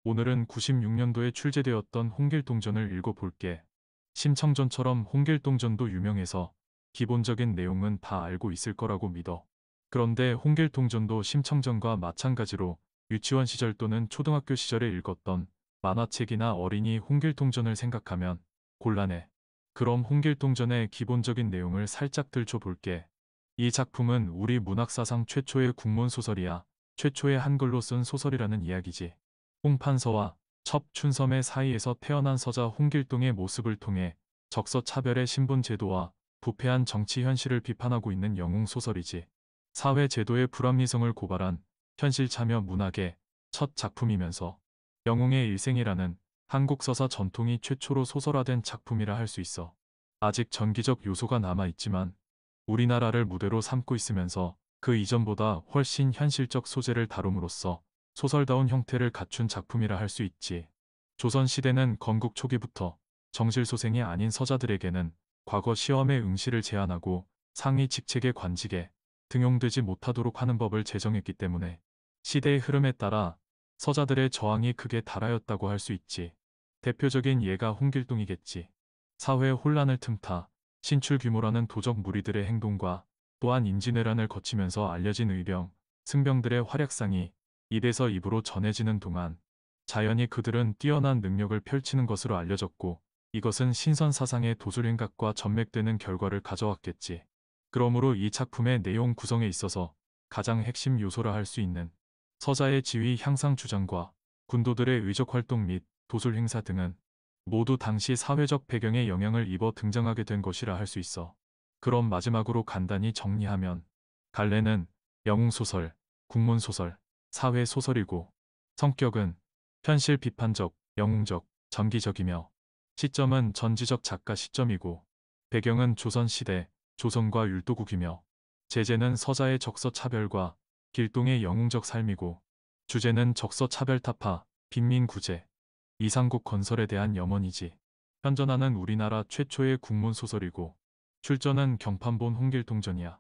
오늘은 96년도에 출제되었던 홍길동전을 읽어볼게. 심청전처럼 홍길동전도 유명해서 기본적인 내용은 다 알고 있을 거라고 믿어. 그런데 홍길동전도 심청전과 마찬가지로 유치원 시절 또는 초등학교 시절에 읽었던 만화책이나 어린이 홍길동전을 생각하면 곤란해. 그럼 홍길동전의 기본적인 내용을 살짝 들춰볼게. 이 작품은 우리 문학사상 최초의 국문소설이야. 최초의 한글로 쓴 소설이라는 이야기지. 홍판서와 첩춘섬의 사이에서 태어난 서자 홍길동의 모습을 통해 적서차별의 신분제도와 부패한 정치 현실을 비판하고 있는 영웅소설이지. 사회제도의 불합리성을 고발한 현실 참여 문학의 첫 작품이면서 영웅의 일생이라는 한국 서사 전통이 최초로 소설화된 작품이라 할 수 있어. 아직 전기적 요소가 남아있지만 우리나라를 무대로 삼고 있으면서 그 이전보다 훨씬 현실적 소재를 다룸으로써 소설다운 형태를 갖춘 작품이라 할 수 있지. 조선시대는 건국 초기부터 정실소생이 아닌 서자들에게는 과거 시험의 응시를 제한하고 상위 직책의 관직에 등용되지 못하도록 하는 법을 제정했기 때문에 시대의 흐름에 따라 서자들의 저항이 크게 달하였다고 할 수 있지. 대표적인 예가 홍길동이겠지. 사회 혼란을 틈타 신출 규모라는 도적 무리들의 행동과 또한 임진왜란을 거치면서 알려진 의병, 승병들의 활약상이 입에서 입으로 전해지는 동안 자연히 그들은 뛰어난 능력을 펼치는 것으로 알려졌고 이것은 신선 사상의 도술행각과 전맥되는 결과를 가져왔겠지. 그러므로 이 작품의 내용 구성에 있어서 가장 핵심 요소라 할 수 있는 서자의 지위 향상 주장과 군도들의 의적 활동 및 도술 행사 등은 모두 당시 사회적 배경에 영향을 입어 등장하게 된 것이라 할 수 있어. 그럼 마지막으로 간단히 정리하면 갈래는 영웅소설, 국문소설, 사회소설이고 성격은 현실 비판적, 영웅적, 전기적이며 시점은 전지적 작가 시점이고 배경은 조선시대, 조선과 율도국이며 제재는 서자의 적서차별과 길동의 영웅적 삶이고 주제는 적서차별타파, 빈민구제, 이상국 건설에 대한 염원이지. 현존하는 우리나라 최초의 국문소설이고 출전은 경판본 홍길동전이야.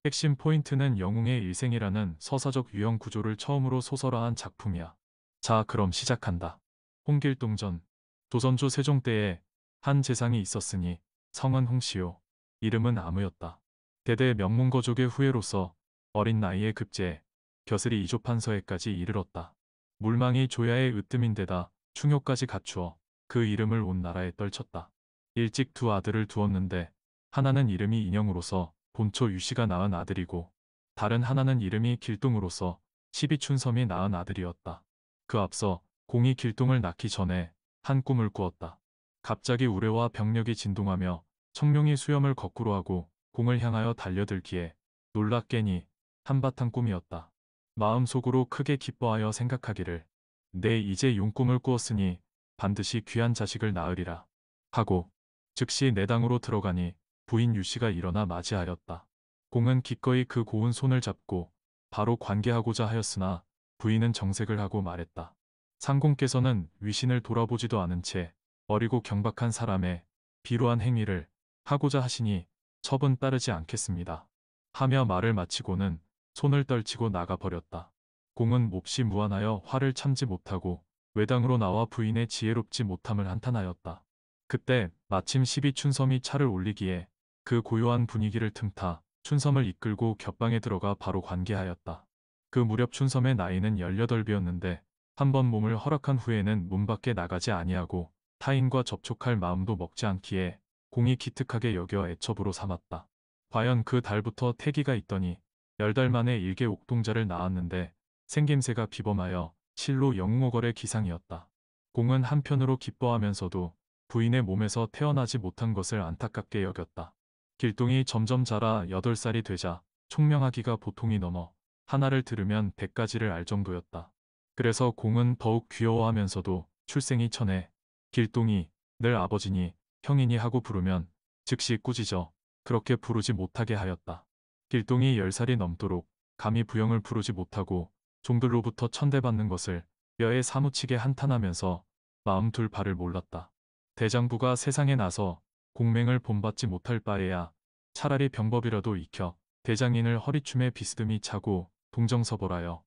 핵심 포인트는 영웅의 일생이라는 서사적 유형 구조를 처음으로 소설화한 작품이야. 자, 그럼 시작한다. 홍길동전. 조선조 세종 때에 한 재상이 있었으니 성은 홍씨요. 이름은 아무였다. 대대 명문거족의 후예로서 어린 나이에 급제해 벼슬이 이조판서에까지 이르렀다. 물망이 조야의 으뜸인데다 충효까지 갖추어 그 이름을 온 나라에 떨쳤다. 일찍 두 아들을 두었는데 하나는 이름이 인형으로서 본초 유씨가 낳은 아들이고 다른 하나는 이름이 길동으로서 시비춘섬이 낳은 아들이었다. 그 앞서 공이 길동을 낳기 전에 한 꿈을 꾸었다. 갑자기 우레와 병력이 진동하며 청룡이 수염을 거꾸로 하고 공을 향하여 달려들기에 놀랍게니 한바탕 꿈이었다. 마음속으로 크게 기뻐하여 생각하기를 내 이제 용꿈을 꾸었으니 반드시 귀한 자식을 낳으리라 하고 즉시 내당으로 들어가니 부인 유씨가 일어나 맞이하였다. 공은 기꺼이 그 고운 손을 잡고 바로 관계하고자 하였으나 부인은 정색을 하고 말했다. 상공께서는 위신을 돌아보지도 않은 채 어리고 경박한 사람의 비로한 행위를 하고자 하시니 첩은 따르지 않겠습니다. 하며 말을 마치고는 손을 떨치고 나가버렸다. 공은 몹시 무안하여 화를 참지 못하고 외당으로 나와 부인의 지혜롭지 못함을 한탄하였다. 그때 마침 시비춘섬이 차를 올리기에 그 고요한 분위기를 틈타 춘섬을 이끌고 곁방에 들어가 바로 관계하였다. 그 무렵 춘섬의 나이는 18이었는데 한 번 몸을 허락한 후에는 문 밖에 나가지 아니하고 타인과 접촉할 마음도 먹지 않기에 공이 기특하게 여겨 애첩으로 삼았다. 과연 그 달부터 태기가 있더니 10달 만에 일개 옥동자를 낳았는데 생김새가 비범하여 실로 영웅어걸의 기상이었다. 공은 한편으로 기뻐하면서도 부인의 몸에서 태어나지 못한 것을 안타깝게 여겼다. 길동이 점점 자라 8살이 되자 총명하기가 보통이 넘어 하나를 들으면 100가지를 알 정도였다. 그래서 공은 더욱 귀여워하면서도 출생이 천해 길동이 늘 아버지니 형이니 하고 부르면 즉시 꾸짖어 그렇게 부르지 못하게 하였다. 길동이 10살이 넘도록 감히 부영을 부르지 못하고 종들로부터 천대받는 것을 뼈에 사무치게 한탄하면서 마음 둘 바를 몰랐다. 대장부가 세상에 나서 공맹을 본받지 못할 바에야 차라리 병법이라도 익혀 대장인을 허리춤에 비스듬히 차고 동정서벌하여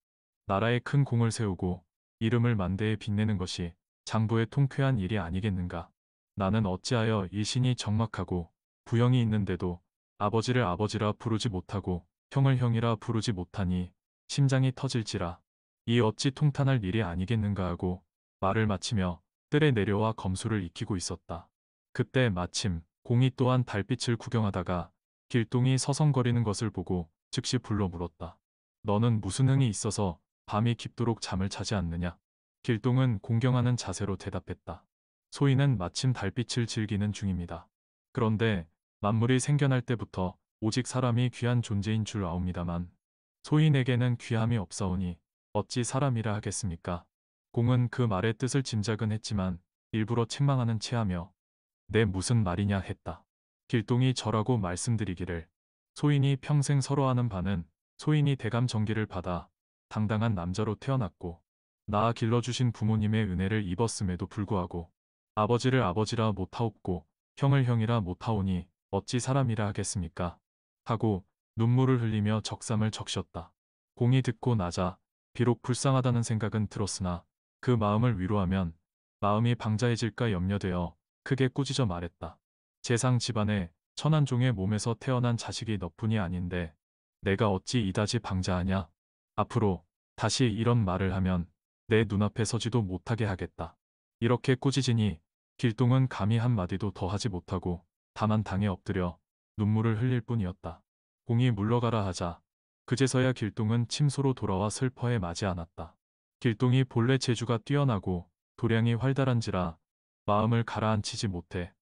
나라에 큰 공을 세우고 이름을 만대에 빛내는 것이 장부의 통쾌한 일이 아니겠는가. 나는 어찌하여 일신이 적막하고 부형이 있는데도 아버지를 아버지라 부르지 못하고 형을 형이라 부르지 못하니 심장이 터질지라. 이 어찌 통탄할 일이 아니겠는가 하고 말을 마치며 뜰에 내려와 검수를 익히고 있었다. 그때 마침 공이 또한 달빛을 구경하다가 길동이 서성거리는 것을 보고 즉시 불러 물었다. 너는 무슨 흥이 있어서 밤이 깊도록 잠을 자지 않느냐? 길동은 공경하는 자세로 대답했다. 소인은 마침 달빛을 즐기는 중입니다. 그런데 만물이 생겨날 때부터 오직 사람이 귀한 존재인 줄 아옵니다만 소인에게는 귀함이 없사오니 어찌 사람이라 하겠습니까? 공은 그 말의 뜻을 짐작은 했지만 일부러 책망하는 체하며 내 무슨 말이냐 했다. 길동이 저라고 말씀드리기를 소인이 평생 서러하는 바는 소인이 대감 정기를 받아 당당한 남자로 태어났고 낳아 길러주신 부모님의 은혜를 입었음에도 불구하고 아버지를 아버지라 못하옵고 형을 형이라 못하오니 어찌 사람이라 하겠습니까? 하고 눈물을 흘리며 적삼을 적셨다. 공이 듣고 나자 비록 불쌍하다는 생각은 들었으나 그 마음을 위로하면 마음이 방자해질까 염려되어 크게 꾸짖어 말했다. 재상 집안에 천한종의 몸에서 태어난 자식이 너뿐이 아닌데 내가 어찌 이다지 방자하냐? 앞으로 다시 이런 말을 하면 내 눈앞에 서지도 못하게 하겠다. 이렇게 꾸짖으니 길동은 감히 한마디도 더 하지 못하고 다만 당에 엎드려 눈물을 흘릴 뿐이었다. 공이 물러가라 하자 그제서야 길동은 침소로 돌아와 슬퍼해 마지 않았다. 길동이 본래 재주가 뛰어나고 도량이 활달한지라 마음을 가라앉히지 못해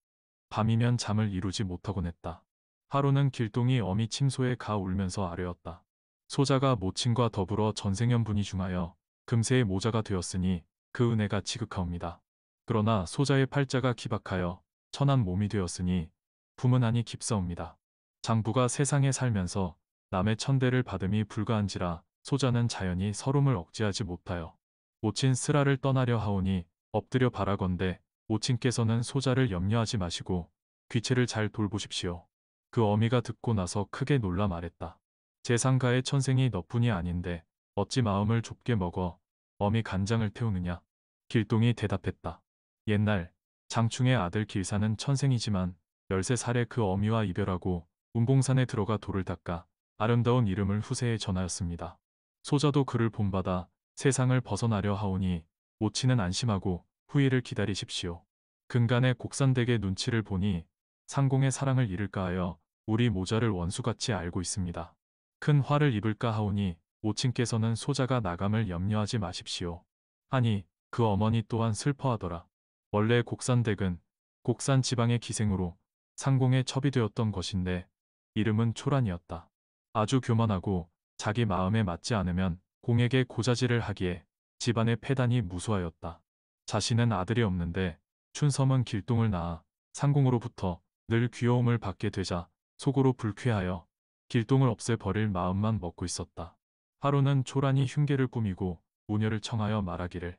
밤이면 잠을 이루지 못하곤 했다. 하루는 길동이 어미 침소에 가 울면서 아뢰었다. 소자가 모친과 더불어 전생연분이 중하여 금세의 모자가 되었으니 그 은혜가 지극하옵니다. 그러나 소자의 팔자가 기박하여 천한 몸이 되었으니 품은 한이 깊사옵니다. 장부가 세상에 살면서 남의 천대를 받음이 불가한지라 소자는 자연히 서름을 억제하지 못하여 모친 쓰라를 떠나려 하오니 엎드려 바라건대 모친께서는 소자를 염려하지 마시고 귀체를 잘 돌보십시오. 그 어미가 듣고 나서 크게 놀라 말했다. 재상가의 천생이 너뿐이 아닌데 어찌 마음을 좁게 먹어 어미 간장을 태우느냐? 길동이 대답했다. 옛날 장충의 아들 길사는 천생이지만 13살에 그 어미와 이별하고 운봉산에 들어가 돌을 닦아 아름다운 이름을 후세에 전하였습니다. 소자도 그를 본받아 세상을 벗어나려 하오니 모친은 안심하고 후일을 기다리십시오. 근간의 곡산댁의 눈치를 보니 상공의 사랑을 잃을까 하여 우리 모자를 원수같이 알고 있습니다. 큰 화를 입을까 하오니 모친께서는 소자가 나감을 염려하지 마십시오. 하니 그 어머니 또한 슬퍼하더라. 원래 곡산댁은 곡산 지방의 기생으로 상공에 첩이 되었던 것인데 이름은 초란이었다. 아주 교만하고 자기 마음에 맞지 않으면 공에게 고자질을 하기에 집안의 패단이 무수하였다. 자신은 아들이 없는데 춘섬은 길동을 낳아 상공으로부터 늘 귀여움을 받게 되자 속으로 불쾌하여 길동을 없애버릴 마음만 먹고 있었다. 하루는 초란이 흉계를 꾸미고 우녀를 청하여 말하기를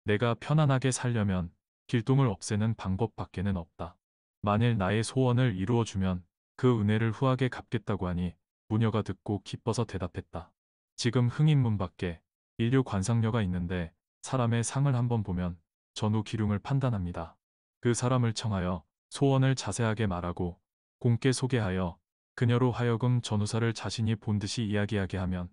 내가 편안하게 살려면 길동을 없애는 방법밖에는 없다. 만일 나의 소원을 이루어주면 그 은혜를 후하게 갚겠다고 하니 무녀가 듣고 기뻐서 대답했다. 지금 흥인문 밖에 인류 관상녀가 있는데 사람의 상을 한번 보면 전후 기륭을 판단합니다. 그 사람을 청하여 소원을 자세하게 말하고 공께 소개하여 그녀로 하여금 전후사를 자신이 본 듯이 이야기하게 하면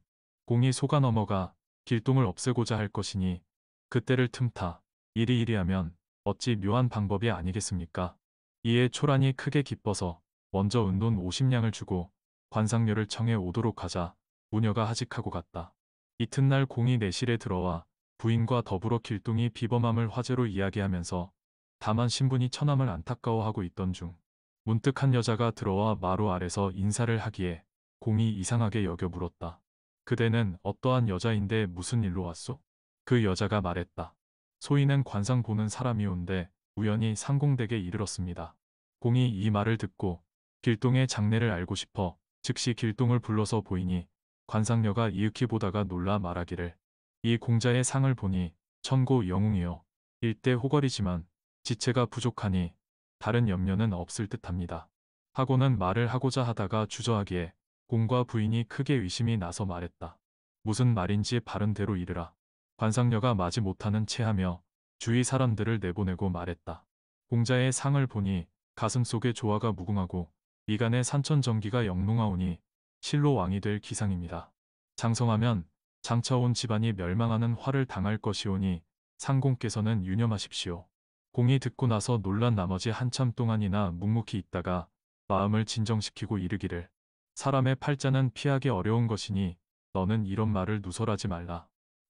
공이 속아 넘어가 길동을 없애고자 할 것이니 그때를 틈타 이리이리하면 어찌 묘한 방법이 아니겠습니까? 이에 초란이 크게 기뻐서 먼저 은돈 50냥을 주고 관상녀를 청해 오도록 하자 무녀가 하직하고 갔다. 이튿날 공이 내실에 들어와 부인과 더불어 길동이 비범함을 화제로 이야기하면서 다만 신분이 처남을 안타까워하고 있던 중 문득 한 여자가 들어와 마루 아래서 인사를 하기에 공이 이상하게 여겨 물었다. 그대는 어떠한 여자인데 무슨 일로 왔소? 그 여자가 말했다. 소인은 관상 보는 사람이온데 우연히 상공댁에 이르렀습니다. 공이 이 말을 듣고 길동의 장래를 알고 싶어 즉시 길동을 불러서 보이니 관상녀가 이윽히 보다가 놀라 말하기를 이 공자의 상을 보니 천고 영웅이요 일대 호걸이지만 지체가 부족하니 다른 염려는 없을 듯합니다. 하고는 말을 하고자 하다가 주저하기에 공과 부인이 크게 의심이 나서 말했다. 무슨 말인지 바른대로 이르라. 관상녀가 마지 못하는 체하며 주위 사람들을 내보내고 말했다. 공자의 상을 보니 가슴속에 조화가 무궁하고 미간에 산천정기가 영롱하오니 실로 왕이 될 기상입니다. 장성하면 장차 온 집안이 멸망하는 화를 당할 것이오니 상공께서는 유념하십시오. 공이 듣고 나서 놀란 나머지 한참 동안이나 묵묵히 있다가 마음을 진정시키고 이르기를 사람의 팔자는 피하기 어려운 것이니 너는 이런 말을 누설하지 말라.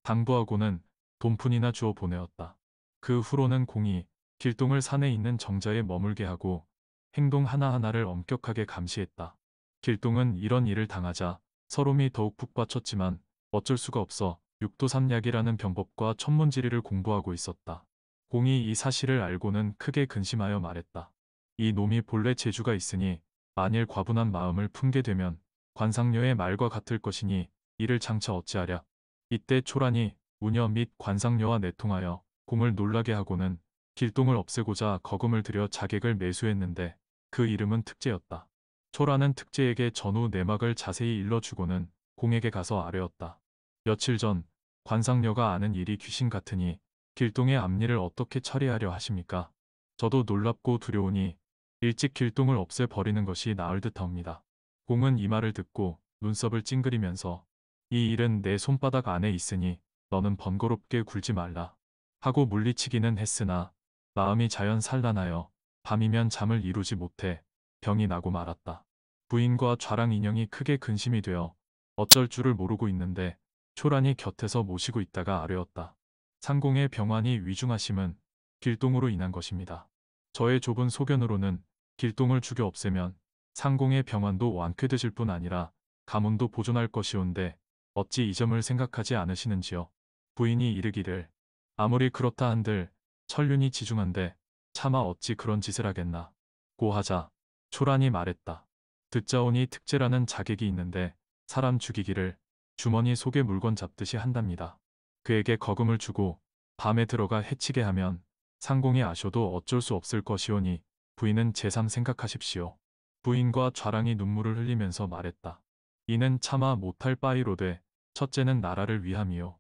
당부하고는 돈푼이나 주어 보내었다. 그 후로는 공이 길동을 산에 있는 정자에 머물게 하고 행동 하나하나를 엄격하게 감시했다. 길동은 이런 일을 당하자 서름이 더욱 북받쳤지만 어쩔 수가 없어 육도삼약이라는 병법과 천문지리를 공부하고 있었다. 공이 이 사실을 알고는 크게 근심하여 말했다. 이 놈이 본래 재주가 있으니 만일 과분한 마음을 품게 되면 관상녀의 말과 같을 것이니 이를 장차 어찌하랴. 이때 초란이 우녀 및 관상녀와 내통하여 공을 놀라게 하고는 길동을 없애고자 거금을 들여 자객을 매수했는데 그 이름은 특제였다. 초란은 특제에게 전후 내막을 자세히 일러주고는 공에게 가서 아뢰었다. 며칠 전 관상녀가 아는 일이 귀신 같으니 길동의 앞일을 어떻게 처리하려 하십니까? 저도 놀랍고 두려우니 일찍 길동을 없애버리는 것이 나을 듯하옵니다. 공은 이 말을 듣고 눈썹을 찡그리면서 이 일은 내 손바닥 안에 있으니 너는 번거롭게 굴지 말라 하고 물리치기는 했으나 마음이 자연 산란하여 밤이면 잠을 이루지 못해 병이 나고 말았다. 부인과 좌랑 인형이 크게 근심이 되어 어쩔 줄을 모르고 있는데 초란이 곁에서 모시고 있다가 아뢰었다. 상공의 병환이 위중하심은 길동으로 인한 것입니다. 저의 좁은 소견으로는 길동을 죽여 없애면 상공의 병환도 완쾌되실 뿐 아니라 가문도 보존할 것이온데 어찌 이 점을 생각하지 않으시는지요. 부인이 이르기를 아무리 그렇다 한들 천륜이 지중한데 차마 어찌 그런 짓을 하겠나. 고하자 초란이 말했다. 듣자오니 특제라는 자객이 있는데 사람 죽이기를 주머니 속에 물건 잡듯이 한답니다. 그에게 거금을 주고 밤에 들어가 해치게 하면 상공이 아셔도 어쩔 수 없을 것이오니 부인은 제삼 생각하십시오. 부인과 좌랑이 눈물을 흘리면서 말했다. 이는 차마 못할 바이로되 첫째는 나라를 위함이요.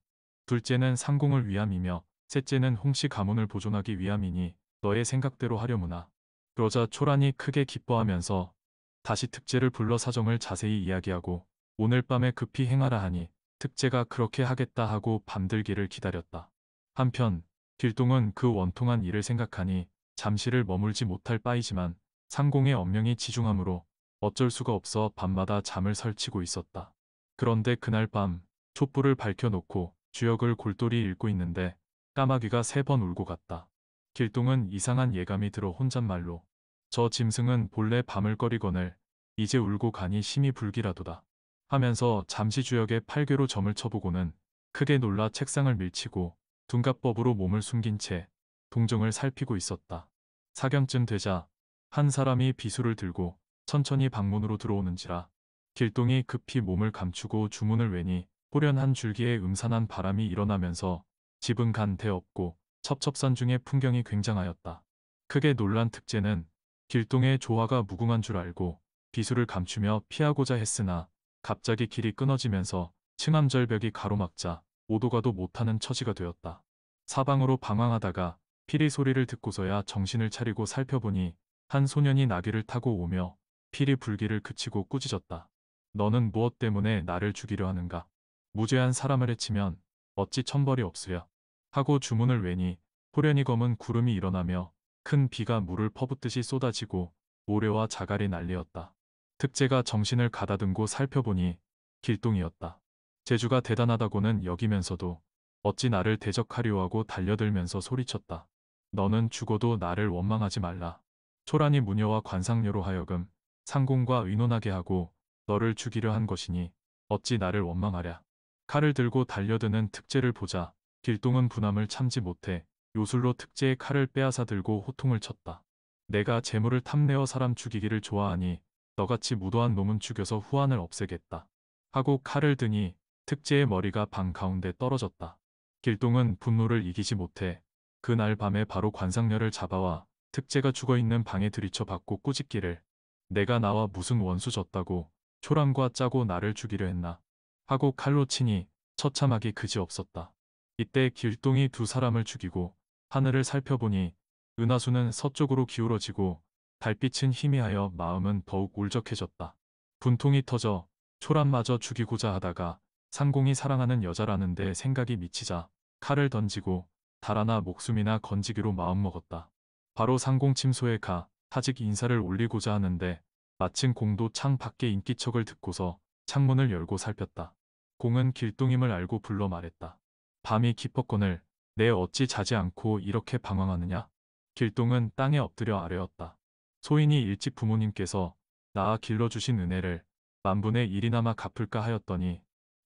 둘째는 상공을 위함이며 셋째는 홍씨 가문을 보존하기 위함이니 너의 생각대로 하려무나. 그러자 초란이 크게 기뻐하면서 다시 특제를 불러 사정을 자세히 이야기하고 오늘 밤에 급히 행하라 하니 특제가 그렇게 하겠다 하고 밤들기를 기다렸다. 한편 길동은 그 원통한 일을 생각하니 잠시를 머물지 못할 바이지만 상공의 엄명이 지중하므로 어쩔 수가 없어 밤마다 잠을 설치고 있었다. 그런데 그날 밤 촛불을 밝혀놓고 주역을 골똘히 읽고 있는데 까마귀가 3번 울고 갔다. 길동은 이상한 예감이 들어 혼잣말로 저 짐승은 본래 밤을 꺼리거늘 이제 울고 가니 심히 불길하도다 하면서 잠시 주역의 팔괘로 점을 쳐보고는 크게 놀라 책상을 밀치고 둔갑법으로 몸을 숨긴 채 동정을 살피고 있었다. 사경쯤 되자 한 사람이 비수를 들고 천천히 방문으로 들어오는지라 길동이 급히 몸을 감추고 주문을 외니 호련한 줄기에 음산한 바람이 일어나면서 집은 간데 없고 첩첩산 중의 풍경이 굉장하였다. 크게 놀란 특제는 길동의 조화가 무궁한 줄 알고 비수를 감추며 피하고자 했으나 갑자기 길이 끊어지면서 층암절벽이 가로막자 오도가도 못하는 처지가 되었다. 사방으로 방황하다가 피리 소리를 듣고서야 정신을 차리고 살펴보니 한 소년이 나귀를 타고 오며 피리 불기를 그치고 꾸짖었다. 너는 무엇 때문에 나를 죽이려 하는가? 무죄한 사람을 해치면 어찌 천벌이 없으랴? 하고 주문을 외니 호련히 검은 구름이 일어나며 큰 비가 물을 퍼붓듯이 쏟아지고 모래와 자갈이 난리였다. 특제가 정신을 가다듬고 살펴보니 길동이었다. 재주가 대단하다고는 여기면서도 어찌 나를 대적하려 하고 달려들면서 소리쳤다. 너는 죽어도 나를 원망하지 말라. 초란이 무녀와 관상녀로 하여금 상공과 의논하게 하고 너를 죽이려 한 것이니 어찌 나를 원망하랴. 칼을 들고 달려드는 특제를 보자 길동은 분함을 참지 못해 요술로 특제의 칼을 빼앗아 들고 호통을 쳤다. 내가 재물을 탐내어 사람 죽이기를 좋아하니 너같이 무도한 놈은 죽여서 후환을 없애겠다. 하고 칼을 드니 특제의 머리가 방 가운데 떨어졌다. 길동은 분노를 이기지 못해 그날 밤에 바로 관상녀를 잡아와 특제가 죽어있는 방에 들이쳐 받고 꾸짖기를 내가 나와 무슨 원수 졌다고 초랑과 짜고 나를 죽이려 했나 하고 칼로 치니 처참하기 그지없었다. 이때 길동이 두 사람을 죽이고 하늘을 살펴보니 은하수는 서쪽으로 기울어지고 달빛은 희미하여 마음은 더욱 울적해졌다. 분통이 터져 초란마저 죽이고자 하다가 상공이 사랑하는 여자라는데 생각이 미치자 칼을 던지고 달아나 목숨이나 건지기로 마음먹었다. 바로 상공 침소에 가 타직 인사를 올리고자 하는데 마침 공도 창 밖에 인기척을 듣고서 창문을 열고 살폈다. 공은 길동임을 알고 불러 말했다. 밤이 깊었거늘 내 어찌 자지 않고 이렇게 방황하느냐. 길동은 땅에 엎드려 아뢰었다. 소인이 일찍 부모님께서 낳아 길러주신 은혜를 만분의 일이나마 갚을까 하였더니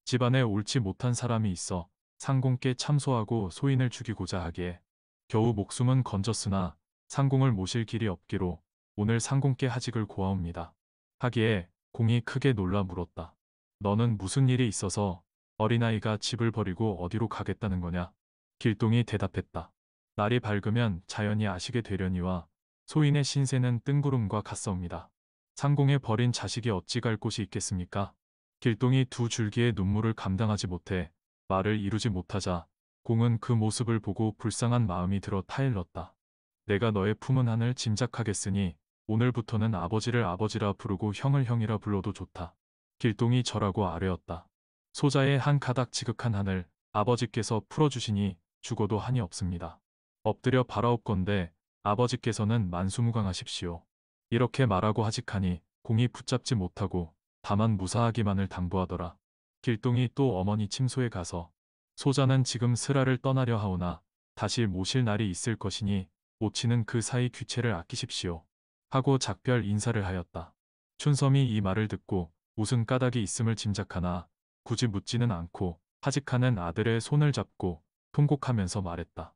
집안에 옳지 못한 사람이 있어 상공께 참소하고 소인을 죽이고자 하기에 겨우 목숨은 건졌으나 상공을 모실 길이 없기로 오늘 상공께 하직을 고하옵니다. 하기에 공이 크게 놀라 물었다. 너는 무슨 일이 있어서 어린아이가 집을 버리고 어디로 가겠다는 거냐? 길동이 대답했다. 날이 밝으면 자연히 아시게 되려니와 소인의 신세는 뜬구름과 같사옵니다. 상공에 버린 자식이 어찌 갈 곳이 있겠습니까? 길동이 두 줄기의 눈물을 감당하지 못해 말을 이루지 못하자 공은 그 모습을 보고 불쌍한 마음이 들어 타일렀다. 내가 너의 품은 한을 짐작하겠으니 오늘부터는 아버지를 아버지라 부르고 형을 형이라 불러도 좋다. 길동이 절하고 아뢰었다. 소자의 한 가닥 지극한 한을 아버지께서 풀어주시니 죽어도 한이 없습니다. 엎드려 바라옵건대 아버지께서는 만수무강하십시오. 이렇게 말하고 하직하니 공이 붙잡지 못하고 다만 무사하기만을 당부하더라. 길동이 또 어머니 침소에 가서 소자는 지금 슬하를 떠나려 하오나 다시 모실 날이 있을 것이니 모치는 그 사이 귀체를 아끼십시오. 하고 작별 인사를 하였다. 춘섬이 이 말을 듣고 무슨 까닭이 있음을 짐작하나 굳이 묻지는 않고 하직하는 아들의 손을 잡고 통곡하면서 말했다.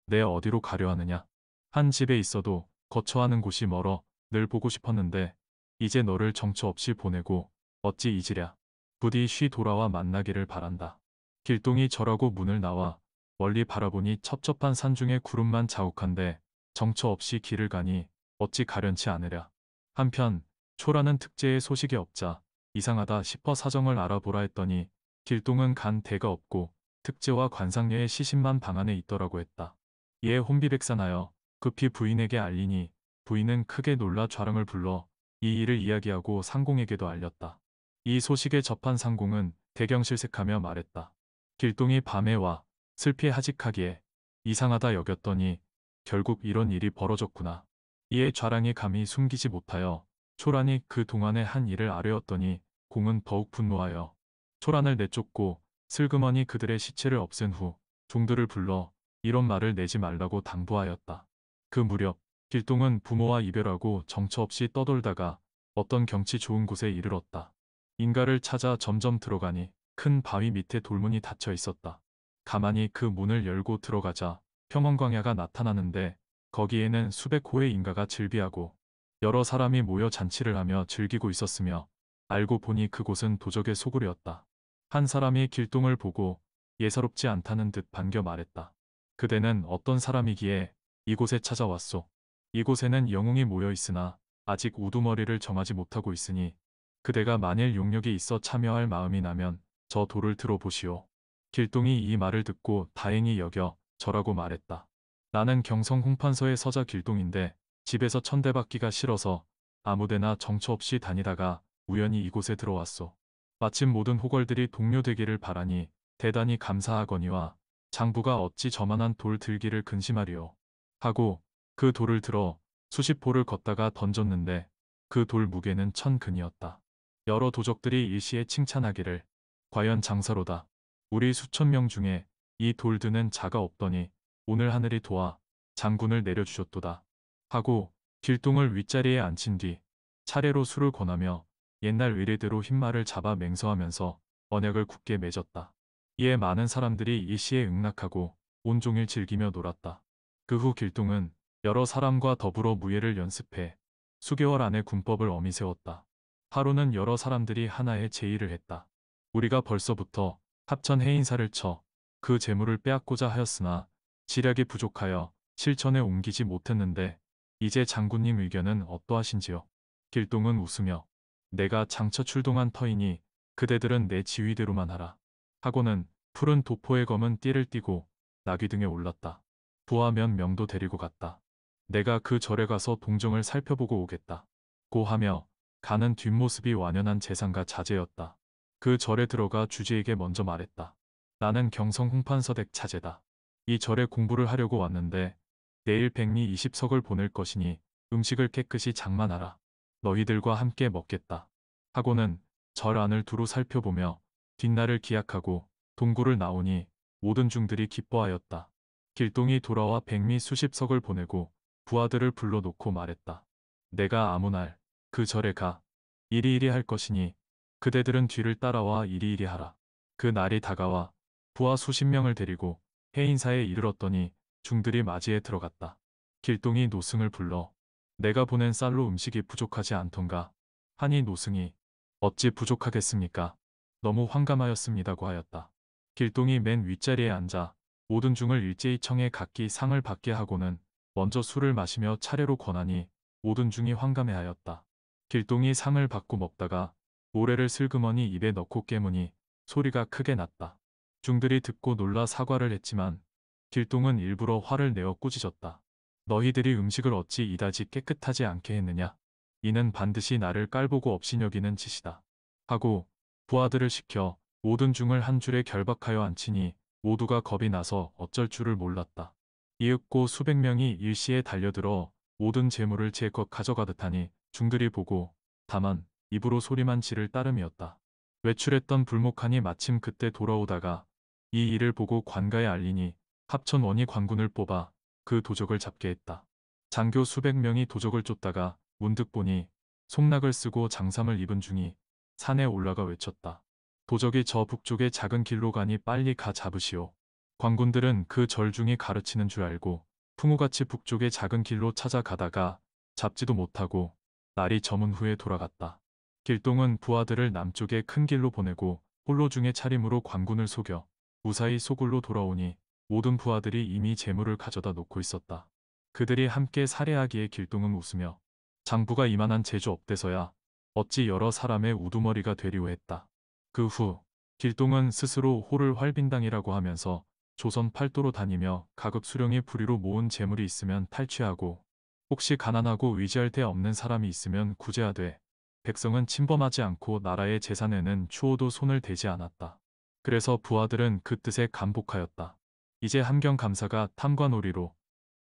내 어디로 가려 하느냐? 한 집에 있어도 거처하는 곳이 멀어 늘 보고 싶었는데 이제 너를 정처 없이 보내고 어찌 잊으랴. 부디 쉬 돌아와 만나기를 바란다. 길동이 절하고 문을 나와 멀리 바라보니 첩첩한 산중에 구름만 자욱한데 정처 없이 길을 가니 어찌 가련치 않으랴. 한편 초라는 특제의 소식이 없자 이상하다 싶어 사정을 알아보라 했더니 길동은 간 대가 없고 특제와 관상녀의 시신만 방 안에 있더라고 했다. 이에 혼비백산하여 급히 부인에게 알리니 부인은 크게 놀라 좌랑을 불러 이 일을 이야기하고 상공에게도 알렸다. 이 소식에 접한 상공은 대경실색하며 말했다. 길동이 밤에 와 슬피 하직하기에 이상하다 여겼더니 결국 이런 일이 벌어졌구나. 이에 좌랑이 감히 숨기지 못하여 초란이 그 동안의 한 일을 아뢰었더니 공은 더욱 분노하여 초란을 내쫓고 슬그머니 그들의 시체를 없앤 후 종들을 불러 이런 말을 내지 말라고 당부하였다. 그 무렵 길동은 부모와 이별하고 정처 없이 떠돌다가 어떤 경치 좋은 곳에 이르렀다. 인가를 찾아 점점 들어가니 큰 바위 밑에 돌문이 닫혀 있었다. 가만히 그 문을 열고 들어가자 평원광야가 나타나는데 거기에는 수백 호의 인가가 즐비하고 여러 사람이 모여 잔치를 하며 즐기고 있었으며 알고 보니 그곳은 도적의 소굴이었다. 한 사람이 길동을 보고 예사롭지 않다는 듯 반겨 말했다. 그대는 어떤 사람이기에 이곳에 찾아왔소. 이곳에는 영웅이 모여 있으나 아직 우두머리를 정하지 못하고 있으니 그대가 만일 용력이 있어 참여할 마음이 나면 저 돌을 들어보시오. 길동이 이 말을 듣고 다행히 여겨 절하고 말했다. 나는 경성 홍판서의 서자 길동인데 집에서 천대받기가 싫어서 아무데나 정처 없이 다니다가 우연히 이곳에 들어왔소. 마침 모든 호걸들이 동료되기를 바라니 대단히 감사하거니와 장부가 어찌 저만한 돌 들기를 근심하리오. 하고 그 돌을 들어 수십 보를 걷다가 던졌는데 그 돌 무게는 1000근이었다. 여러 도적들이 일시에 칭찬하기를 과연 장사로다. 우리 수천 명 중에 이 돌 드는 자가 없더니 오늘 하늘이 도와 장군을 내려주셨도다. 하고 길동을 윗자리에 앉힌 뒤 차례로 술을 권하며 옛날 의례대로 흰말을 잡아 맹서하면서 언약을 굳게 맺었다. 이에 많은 사람들이 일시에 응낙하고 온종일 즐기며 놀았다. 그 후 길동은 여러 사람과 더불어 무예를 연습해 수개월 안에 군법을 엄히 세웠다. 하루는 여러 사람들이 하나의 제의를 했다. 우리가 벌써부터 합천 해인사를 쳐 그 재물을 빼앗고자 하였으나 지략이 부족하여 실천에 옮기지 못했는데 이제 장군님 의견은 어떠하신지요? 길동은 웃으며 내가 장처 출동한 터이니 그대들은 내 지휘대로만 하라. 하고는 푸른 도포의 검은 띠를 띠고 나귀 등에 올랐다. 부하 몇 명도 데리고 갔다. 내가 그 절에 가서 동정을 살펴보고 오겠다. 고 하며 가는 뒷모습이 완연한 재상과 자제였다. 그 절에 들어가 주지에게 먼저 말했다. 나는 경성 홍판서댁 차제다. 이 절에 공부를 하려고 왔는데 내일 백미 20석을 보낼 것이니 음식을 깨끗이 장만하라. 너희들과 함께 먹겠다. 하고는 절 안을 두루 살펴보며 뒷날을 기약하고 동굴을 나오니 모든 중들이 기뻐하였다. 길동이 돌아와 백미 수십 석을 보내고 부하들을 불러놓고 말했다. 내가 아무 날 그 절에 가 이리이리 할 것이니 그대들은 뒤를 따라와 이리이리 하라. 그 날이 다가와 부하 수십 명을 데리고 해인사에 이르렀더니 중들이 맞이에 들어갔다. 길동이 노승을 불러 내가 보낸 쌀로 음식이 부족하지 않던가 하니 노승이 어찌 부족하겠습니까? 너무 황감하였습니다고 하였다. 길동이 맨 윗자리에 앉아 모든 중을 일제히 청해 각기 상을 받게 하고는 먼저 술을 마시며 차례로 권하니 모든 중이 황감해하였다. 길동이 상을 받고 먹다가 모래를 슬그머니 입에 넣고 깨무니 소리가 크게 났다. 중들이 듣고 놀라 사과를 했지만 길동은 일부러 화를 내어 꾸짖었다. 너희들이 음식을 어찌 이다지 깨끗하지 않게 했느냐. 이는 반드시 나를 깔보고 업신여기는 짓이다. 하고 부하들을 시켜 모든 중을 한 줄에 결박하여 앉히니 모두가 겁이 나서 어쩔 줄을 몰랐다. 이윽고 수백 명이 일시에 달려들어 모든 재물을 제것 가져가듯 하니 중들이 보고 다만 입으로 소리만 지를 따름이었다. 외출했던 불목하니 마침 그때 돌아오다가 이 일을 보고 관가에 알리니 합천원이 관군을 뽑아 그 도적을 잡게 했다. 장교 수백 명이 도적을 쫓다가 문득 보니 속락을 쓰고 장삼을 입은 중이 산에 올라가 외쳤다. 도적이 저 북쪽의 작은 길로 가니 빨리 가 잡으시오. 관군들은 그 절중이 가르치는 줄 알고 풍우같이 북쪽의 작은 길로 찾아가다가 잡지도 못하고 날이 저문 후에 돌아갔다. 길동은 부하들을 남쪽의 큰 길로 보내고 홀로 중의 차림으로 관군을 속여 무사히 소굴로 돌아오니 모든 부하들이 이미 재물을 가져다 놓고 있었다. 그들이 함께 살해하기에 길동은 웃으며 장부가 이만한 재주 없대서야 어찌 여러 사람의 우두머리가 되리오 했다. 그 후 길동은 스스로 호를 활빈당이라고 하면서 조선 팔도로 다니며 가급 수령의 부리로 모은 재물이 있으면 탈취하고 혹시 가난하고 의지할 데 없는 사람이 있으면 구제하되 백성은 침범하지 않고 나라의 재산에는 추호도 손을 대지 않았다. 그래서 부하들은 그 뜻에 감복하였다. 이제 함경 감사가 탐관오리로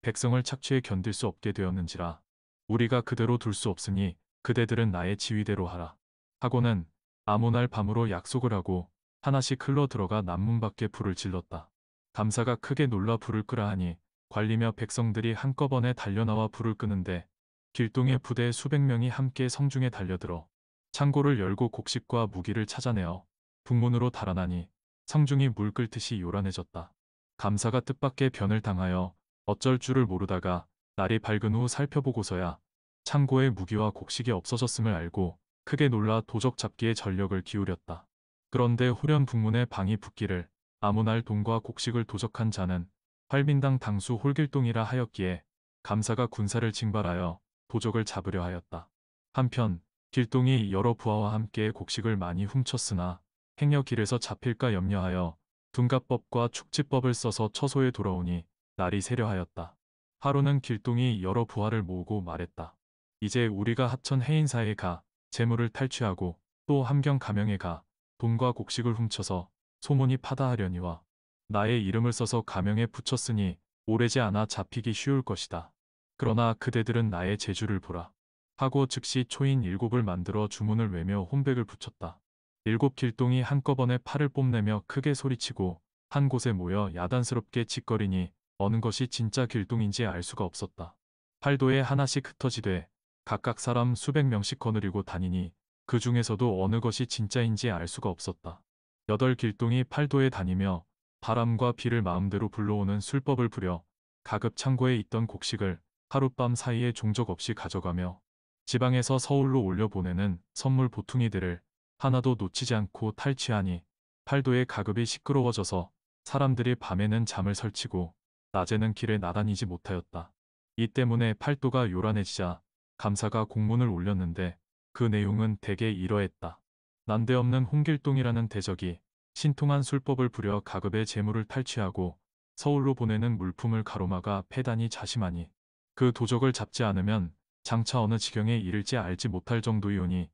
백성을 착취해 견딜 수 없게 되었는지라 우리가 그대로 둘 수 없으니 그대들은 나의 지휘대로 하라. 하고는 아무 날 밤으로 약속을 하고 하나씩 흘러 들어가 남문 밖에 불을 질렀다. 감사가 크게 놀라 불을 끄라 하니 관리며 백성들이 한꺼번에 달려나와 불을 끄는데 길동의 부대 수백 명이 함께 성중에 달려들어 창고를 열고 곡식과 무기를 찾아내어 북문으로 달아나니 성중이 물 끓듯이 요란해졌다. 감사가 뜻밖의 변을 당하여 어쩔 줄을 모르다가 날이 밝은 후 살펴보고서야 창고에 무기와 곡식이 없어졌음을 알고 크게 놀라 도적 잡기에 전력을 기울였다. 그런데 후련 북문에 방이 붙기를 아무 날 돈과 곡식을 도적한 자는 활민당 당수 홀길동이라 하였기에 감사가 군사를 징발하여 도적을 잡으려 하였다. 한편 길동이 여러 부하와 함께 곡식을 많이 훔쳤으나 행여 길에서 잡힐까 염려하여 둔갑법과 축지법을 써서 처소에 돌아오니 날이 새려 하였다. 하루는 길동이 여러 부하를 모으고 말했다. 이제 우리가 합천 해인사에 가 재물을 탈취하고 또 함경 가명에 가 돈과 곡식을 훔쳐서 소문이 파다하려니와 나의 이름을 써서 가명에 붙였으니 오래지 않아 잡히기 쉬울 것이다. 그러나 그대들은 나의 재주를 보라. 하고 즉시 초인 7을 만들어 주문을 외며 혼백을 붙였다. 7 길동이 한꺼번에 팔을 뽐내며 크게 소리치고 한 곳에 모여 야단스럽게 짓거리니 어느 것이 진짜 길동인지 알 수가 없었다. 팔도에 하나씩 흩어지되 각각 사람 수백 명씩 거느리고 다니니 그 중에서도 어느 것이 진짜인지 알 수가 없었다. 8 길동이 팔도에 다니며 바람과 비를 마음대로 불러오는 술법을 부려 가급 창고에 있던 곡식을 하룻밤 사이에 종적 없이 가져가며 지방에서 서울로 올려보내는 선물 보퉁이들을 하나도 놓치지 않고 탈취하니 팔도의 가급이 시끄러워져서 사람들이 밤에는 잠을 설치고 낮에는 길에 나다니지 못하였다. 이 때문에 팔도가 요란해지자 감사가 공문을 올렸는데 그 내용은 대개 이러했다. 난데없는 홍길동이라는 대적이 신통한 술법을 부려 가급의 재물을 탈취하고 서울로 보내는 물품을 가로막아 패단이 자심하니 그 도적을 잡지 않으면 장차 어느 지경에 이를지 알지 못할 정도이오니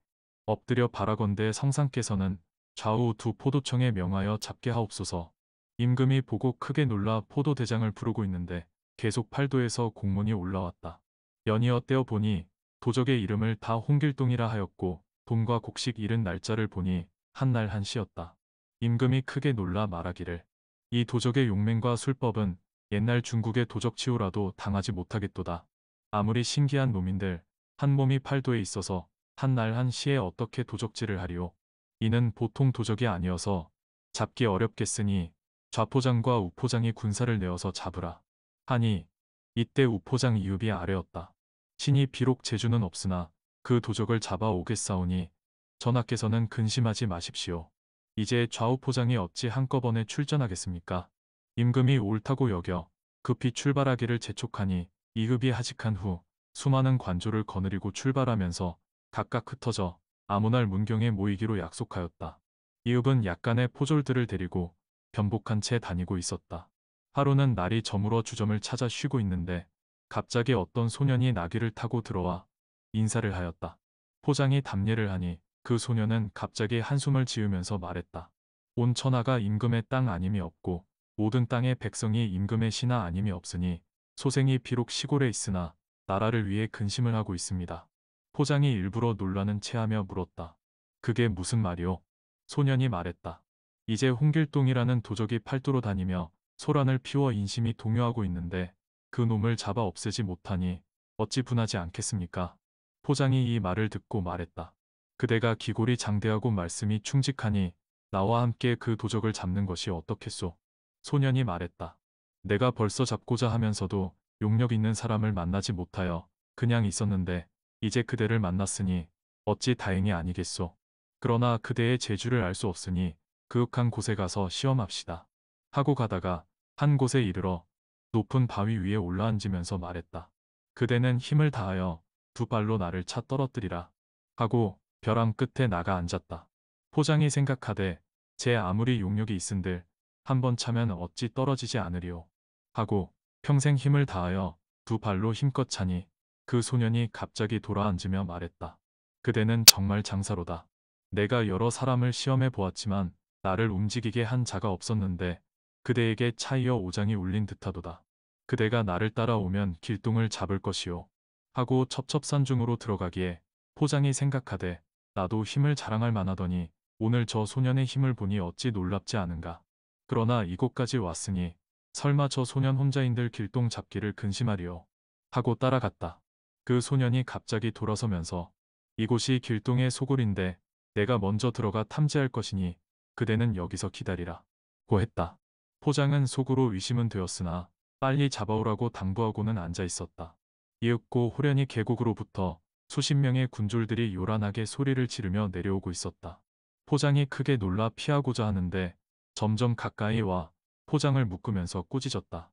엎드려 바라건대 성상께서는 좌우 두 포도청에 명하여 잡게 하옵소서. 임금이 보고 크게 놀라 포도대장을 부르고 있는데 계속 팔도에서 공문이 올라왔다. 연이어 떼어 보니 도적의 이름을 다 홍길동이라 하였고 돈과 곡식 이른 날짜를 보니 한날 한시였다. 임금이 크게 놀라 말하기를 이 도적의 용맹과 술법은 옛날 중국의 도적치우라도 당하지 못하겠도다. 아무리 신기한 놈인들 한 몸이 팔도에 있어서 한날 한시에 어떻게 도적질을 하리오. 이는 보통 도적이 아니어서 잡기 어렵겠으니 좌포장과 우포장이 군사를 내어서 잡으라 하니 이때 우포장 이읍이 아뢰었다. 신이 비록 재주는 없으나 그 도적을 잡아 오겠사오니 전하께서는 근심하지 마십시오. 이제 좌우포장이 어찌 한꺼번에 출전하겠습니까? 임금이 옳다고 여겨 급히 출발하기를 재촉하니 이흡이 하직한 후 수많은 관조를 거느리고 출발하면서 각각 흩어져 아무날 문경에 모이기로 약속하였다. 이흡은 약간의 포졸들을 데리고 변복한 채 다니고 있었다. 하루는 날이 저물어 주점을 찾아 쉬고 있는데 갑자기 어떤 소년이 나귀를 타고 들어와 인사를 하였다. 포장이 답례를 하니 그 소년은 갑자기 한숨을 지으면서 말했다. 온 천하가 임금의 땅 아님이 없고 모든 땅의 백성이 임금의 신하 아님이 없으니 소생이 비록 시골에 있으나 나라를 위해 근심을 하고 있습니다. 포장이 일부러 놀라는 체하며 물었다. 그게 무슨 말이오? 소년이 말했다. 이제 홍길동이라는 도적이 팔도로 다니며 소란을 피워 인심이 동요하고 있는데 그 놈을 잡아 없애지 못하니 어찌 분하지 않겠습니까? 포장이 이 말을 듣고 말했다. 그대가 기골이 장대하고 말씀이 충직하니 나와 함께 그 도적을 잡는 것이 어떻겠소? 소년이 말했다. 내가 벌써 잡고자 하면서도 용력 있는 사람을 만나지 못하여 그냥 있었는데 이제 그대를 만났으니 어찌 다행이 아니겠소. 그러나 그대의 재주를 알 수 없으니 그윽한 곳에 가서 시험합시다. 하고 가다가 한 곳에 이르러 높은 바위 위에 올라앉으면서 말했다. 그대는 힘을 다하여 두 발로 나를 차 떨어뜨리라. 하고 벼랑 끝에 나가 앉았다. 포장이 생각하되 제 아무리 용력이 있은들 한번 차면 어찌 떨어지지 않으리오. 하고 평생 힘을 다하여 두 발로 힘껏 차니 그 소년이 갑자기 돌아앉으며 말했다. 그대는 정말 장사로다. 내가 여러 사람을 시험해 보았지만 나를 움직이게 한 자가 없었는데 그대에게 차이어 오장이 울린 듯하도다. 그대가 나를 따라오면 길동을 잡을 것이오. 하고 첩첩산중으로 들어가기에 포장이 생각하되 나도 힘을 자랑할 만하더니 오늘 저 소년의 힘을 보니 어찌 놀랍지 않은가. 그러나 이곳까지 왔으니 설마 저 소년 혼자인들 길동 잡기를 근심하리오. 하고 따라갔다. 그 소년이 갑자기 돌아서면서 이곳이 길동의 소굴인데 내가 먼저 들어가 탐지할 것이니 그대는 여기서 기다리라. 고 했다. 포장은 속으로 의심은 되었으나 빨리 잡아오라고 당부하고는 앉아 있었다. 이윽고 호련히 계곡으로부터 수십 명의 군졸들이 요란하게 소리를 지르며 내려오고 있었다. 포장이 크게 놀라 피하고자 하는데 점점 가까이 와 포장을 묶으면서 꾸짖었다.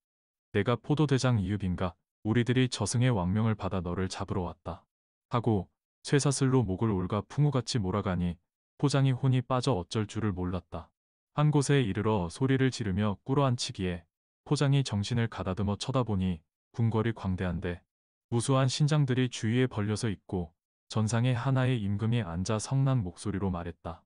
내가 포도대장 이읍인가? 우리들이 저승의 왕명을 받아 너를 잡으러 왔다. 하고 쇠사슬로 목을 올가 풍우같이 몰아가니 포장이 혼이 빠져 어쩔 줄을 몰랐다. 한 곳에 이르러 소리를 지르며 꿇어앉히기에 포장이 정신을 가다듬어 쳐다보니 궁궐이 광대한데 무수한 신장들이 주위에 벌려서 있고 전상에 하나의 임금이 앉아 성난 목소리로 말했다.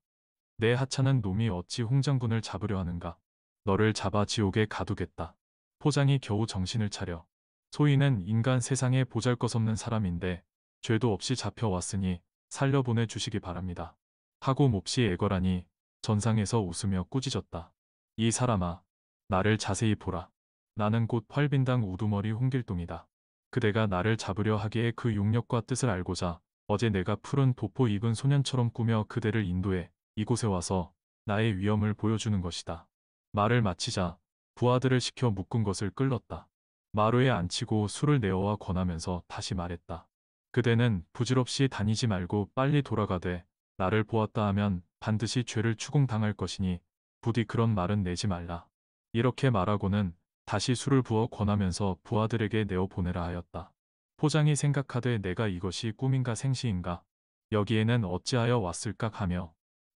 내 하찮은 놈이 어찌 홍장군을 잡으려 하는가. 너를 잡아 지옥에 가두겠다. 포장이 겨우 정신을 차려. 소인은 인간 세상에 보잘것없는 사람인데 죄도 없이 잡혀왔으니 살려보내 주시기 바랍니다. 하고 몹시 애걸하니 전상에서 웃으며 꾸짖었다. 이 사람아, 나를 자세히 보라. 나는 곧 활빈당 우두머리 홍길동이다. 그대가 나를 잡으려 하기에 그 용력과 뜻을 알고자 어제 내가 푸른 도포 입은 소년처럼 꾸며 그대를 인도해 이곳에 와서 나의 위엄을 보여주는 것이다. 말을 마치자 부하들을 시켜 묶은 것을 끌렀다. 마루에 앉히고 술을 내어와 권하면서 다시 말했다. 그대는 부질없이 다니지 말고 빨리 돌아가되 나를 보았다 하면 반드시 죄를 추궁당할 것이니 부디 그런 말은 내지 말라. 이렇게 말하고는 다시 술을 부어 권하면서 부하들에게 내어 보내라 하였다. 포장이 생각하되 내가 이것이 꿈인가 생시인가 여기에는 어찌하여 왔을까 하며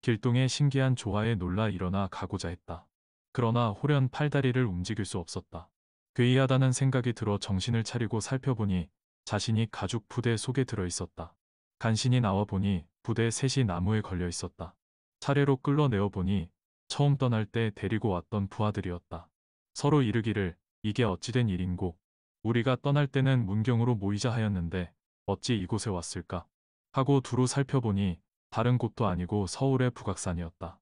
길동의 신기한 조화에 놀라 일어나 가고자 했다. 그러나 홀연 팔다리를 움직일 수 없었다. 괴이하다는 생각이 들어 정신을 차리고 살펴보니 자신이 가죽 부대 속에 들어 있었다. 간신히 나와 보니 부대 셋이 나무에 걸려 있었다. 차례로 끌어내어 보니 처음 떠날 때 데리고 왔던 부하들이었다. 서로 이르기를 이게 어찌된 일인고 우리가 떠날 때는 문경으로 모이자 하였는데 어찌 이곳에 왔을까 하고 두루 살펴보니 다른 곳도 아니고 서울의 북악산이었다.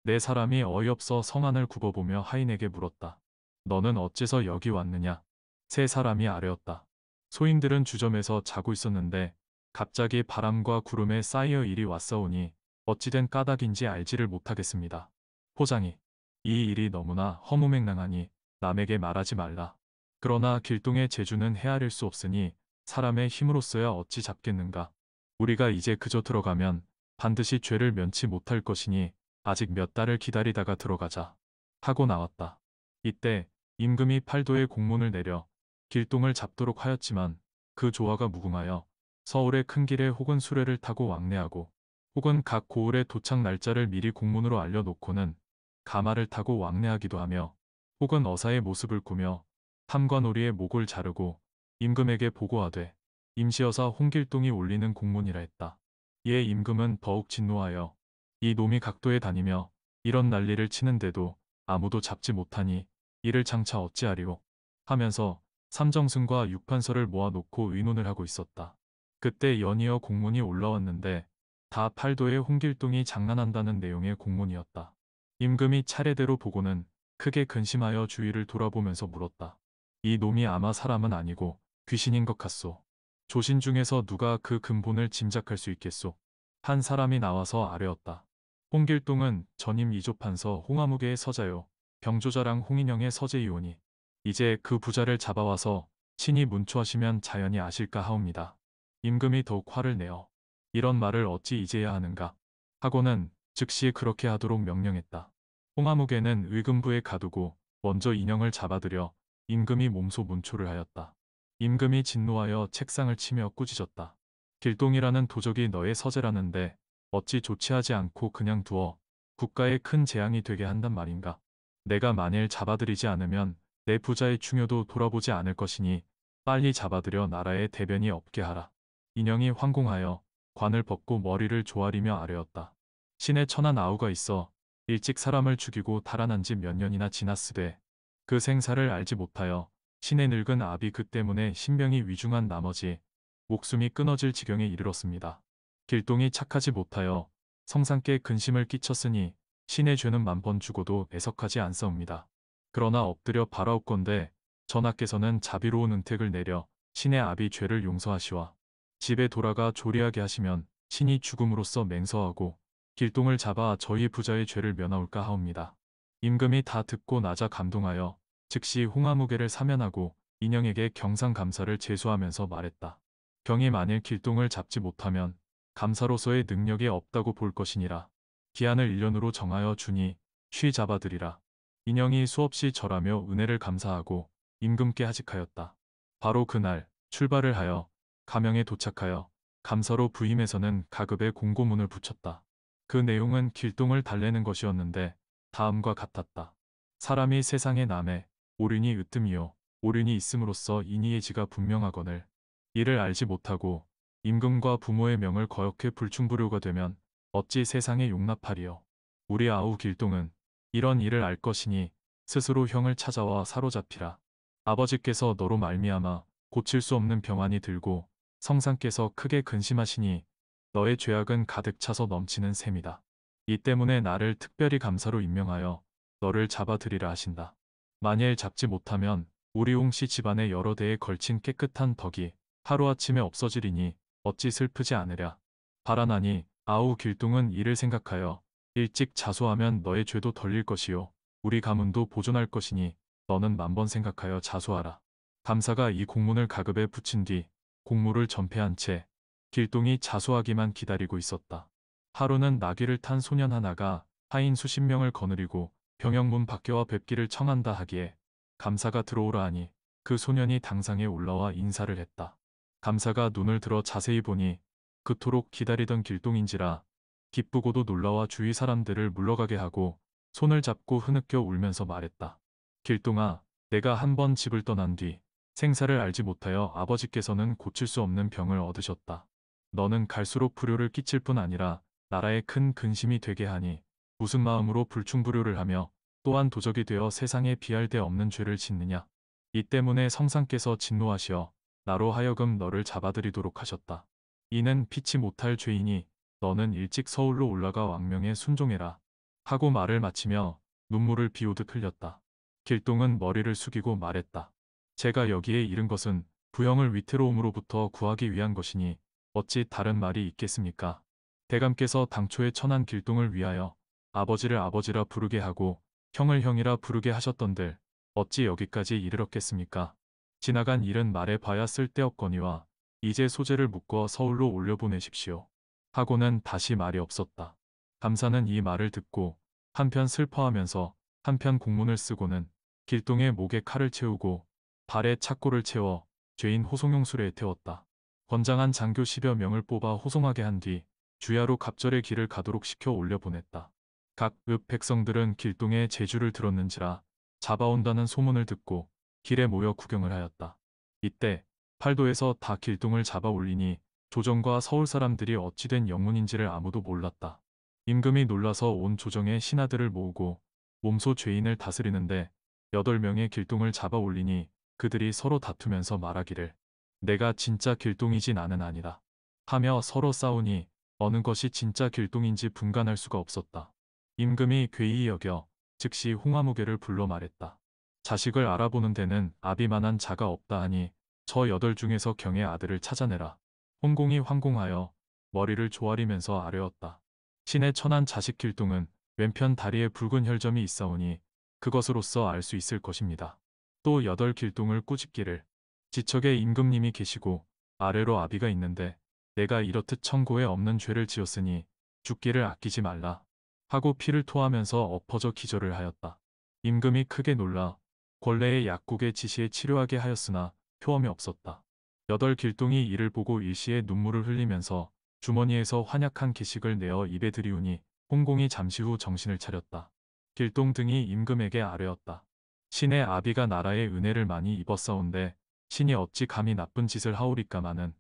네 사람이 어이없어 성안을 굽어보며 하인에게 물었다. 너는 어째서 여기 왔느냐? 세 사람이 아뢰었다. 소인들은 주점에서 자고 있었는데 갑자기 바람과 구름에 쌓여 일이 왔사오니 어찌된 까닭인지 알지를 못하겠습니다. 포장이 이 일이 너무나 허무맹랑하니 남에게 말하지 말라. 그러나 길동의 재주는 헤아릴 수 없으니 사람의 힘으로써야 어찌 잡겠는가. 우리가 이제 그저 들어가면 반드시 죄를 면치 못할 것이니 아직 몇 달을 기다리다가 들어가자 하고 나왔다. 이때 임금이 팔도에 공문을 내려 길동을 잡도록 하였지만 그 조화가 무궁하여 서울의 큰 길에 혹은 수레를 타고 왕래하고 혹은 각 고을의 도착 날짜를 미리 공문으로 알려놓고는 가마를 타고 왕래하기도 하며 혹은 어사의 모습을 꾸며 탐관오리의 목을 자르고 임금에게 보고하되 임시여사 홍길동이 올리는 공문이라 했다. 이에 임금은 더욱 진노하여 이 놈이 각도에 다니며 이런 난리를 치는데도 아무도 잡지 못하니 이를 장차 어찌하리오 하면서 삼정승과 육판서를 모아놓고 의논을 하고 있었다. 그때 연이어 공문이 올라왔는데 다 팔도의 홍길동이 장난한다는 내용의 공문이었다. 임금이 차례대로 보고는 크게 근심하여 주위를 돌아보면서 물었다. 이 놈이 아마 사람은 아니고 귀신인 것 같소. 조신 중에서 누가 그 근본을 짐작할 수 있겠소. 한 사람이 나와서 아뢰었다. 홍길동은 전임 이조판서 홍아무개의 서자요. 병조자랑 홍인영의 서재이오니 이제 그 부자를 잡아와서 친히 문초하시면 자연히 아실까 하옵니다. 임금이 더욱 화를 내어 이런 말을 어찌 이제야 하는가 하고는 즉시 그렇게 하도록 명령했다. 홍아무개는 의금부에 가두고 먼저 인형을 잡아들여 임금이 몸소 문초를 하였다. 임금이 진노하여 책상을 치며 꾸짖었다. 길동이라는 도적이 너의 서재라는데 어찌 조치하지 않고 그냥 두어 국가에 큰 재앙이 되게 한단 말인가. 내가 만일 잡아들이지 않으면 내 부자의 충효도 돌아보지 않을 것이니 빨리 잡아들여 나라에 대변이 없게 하라. 인형이 황공하여 관을 벗고 머리를 조아리며 아뢰었다. 신에 천한 아우가 있어 일찍 사람을 죽이고 달아난 지 몇 년이나 지났으되 그 생사를 알지 못하여 신의 늙은 압이 그 때문에 신병이 위중한 나머지 목숨이 끊어질 지경에 이르렀습니다. 길동이 착하지 못하여 성상께 근심을 끼쳤으니 신의 죄는 만번 죽어도 애석하지 않사옵니다. 그러나 엎드려 바라옵건대 전하께서는 자비로운 은택을 내려 신의 압이 죄를 용서하시와 집에 돌아가 조리하게 하시면 신이 죽음으로써 맹서하고 길동을 잡아 저희 부자의 죄를 면하올까 하옵니다. 임금이 다 듣고 나자 감동하여 즉시 홍아무개를 사면하고 인형에게 경상감사를 제수하면서 말했다. 경이 만일 길동을 잡지 못하면 감사로서의 능력이 없다고 볼 것이니라. 기한을 1년으로 정하여 주니 쉬 잡아들이라. 인형이 수없이 절하며 은혜를 감사하고 임금께 하직하였다. 바로 그날 출발을 하여 가명에 도착하여 감사로 부임해서는 가급에 공고문을 붙였다. 그 내용은 길동을 달래는 것이었는데 다음과 같았다. 사람이 세상에 남에 오륜이 으뜸이요 오륜이 있음으로써 인의의 지가 분명하거늘 이를 알지 못하고 임금과 부모의 명을 거역해 불충불효가 되면 어찌 세상에 용납하리요. 우리 아우 길동은 이런 일을 알 것이니 스스로 형을 찾아와 사로잡히라. 아버지께서 너로 말미암아 고칠 수 없는 병환이 들고 성상께서 크게 근심하시니 너의 죄악은 가득 차서 넘치는 셈이다. 이 때문에 나를 특별히 감사로 임명하여 너를 잡아들이라 하신다. 만일 잡지 못하면 우리 홍씨 집안의 여러 대에 걸친 깨끗한 덕이 하루아침에 없어지리니 어찌 슬프지 않으랴. 바라나니 아우 길동은 이를 생각하여 일찍 자수하면 너의 죄도 덜릴 것이요 우리 가문도 보존할 것이니 너는 만번 생각하여 자수하라. 감사가 이 공문을 가급에 붙인 뒤 공무를 전폐한 채 길동이 자수하기만 기다리고 있었다. 하루는 나귀를 탄 소년 하나가 하인 수십 명을 거느리고 병영문 밖에와 뵙기를 청한다 하기에 감사가 들어오라 하니 그 소년이 당상에 올라와 인사를 했다. 감사가 눈을 들어 자세히 보니 그토록 기다리던 길동인지라 기쁘고도 놀라와 주위 사람들을 물러가게 하고 손을 잡고 흐느껴 울면서 말했다. 길동아, 내가 한 번 집을 떠난 뒤 생사를 알지 못하여 아버지께서는 고칠 수 없는 병을 얻으셨다. 너는 갈수록 불효를 끼칠 뿐 아니라 나라에 큰 근심이 되게 하니 무슨 마음으로 불충불효를 하며 또한 도적이 되어 세상에 비할 데 없는 죄를 짓느냐. 이 때문에 성상께서 진노하시어 나로 하여금 너를 잡아들이도록 하셨다. 이는 피치 못할 죄이니 너는 일찍 서울로 올라가 왕명에 순종해라. 하고 말을 마치며 눈물을 비오듯 흘렸다. 길동은 머리를 숙이고 말했다. 제가 여기에 이른 것은 부형을 위태로움으로부터 구하기 위한 것이니 어찌 다른 말이 있겠습니까? 대감께서 당초에 천한 길동을 위하여 아버지를 아버지라 부르게 하고 형을 형이라 부르게 하셨던들 어찌 여기까지 이르렀겠습니까? 지나간 일은 말해 봐야 쓸데없거니와 이제 소재를 묶어 서울로 올려보내십시오. 하고는 다시 말이 없었다. 감사는 이 말을 듣고 한편 슬퍼하면서 한편 공문을 쓰고는 길동의 목에 칼을 채우고 발에 착고를 채워 죄인 호송용 수레에 태웠다. 권장한 장교 10여 명을 뽑아 호송하게 한 뒤 주야로 갑절의 길을 가도록 시켜 올려보냈다. 각 읍 백성들은 길동의 재주를 들었는지라 잡아온다는 소문을 듣고 길에 모여 구경을 하였다. 이때 팔도에서 다 길동을 잡아 올리니 조정과 서울 사람들이 어찌된 영문인지를 아무도 몰랐다. 임금이 놀라서 온 조정의 신하들을 모으고 몸소 죄인을 다스리는데 8명의 길동을 잡아 올리니 그들이 서로 다투면서 말하기를 내가 진짜 길동이지 나는 아니다 하며 서로 싸우니 어느 것이 진짜 길동인지 분간할 수가 없었다. 임금이 괴이히 여겨 즉시 홍화무게를 불러 말했다. 자식을 알아보는 데는 아비만한 자가 없다 하니 저 8 중에서 경의 아들을 찾아내라. 혼공이 황공하여 머리를 조아리면서 아뢰었다. 신의 천한 자식 길동은 왼편 다리에 붉은 혈점이 있사오니 그것으로서 알 수 있을 것입니다. 또 8 길동을 꾸짖기를 지척에 임금님이 계시고 아래로 아비가 있는데 내가 이렇듯 천고에 없는 죄를 지었으니 죽기를 아끼지 말라 하고 피를 토하면서 엎어져 기절을 하였다. 임금이 크게 놀라 권례의 약국의 지시에 치료하게 하였으나 효험이 없었다. 8 길동이 이를 보고 일시에 눈물을 흘리면서 주머니에서 환약한 계식을 내어 입에 들이우니 홍공이 잠시 후 정신을 차렸다. 길동 등이 임금에게 아뢰었다. 신의 아비가 나라의 은혜를 많이 입었사온데 신이 어찌 감히 나쁜 짓을 하오리까마는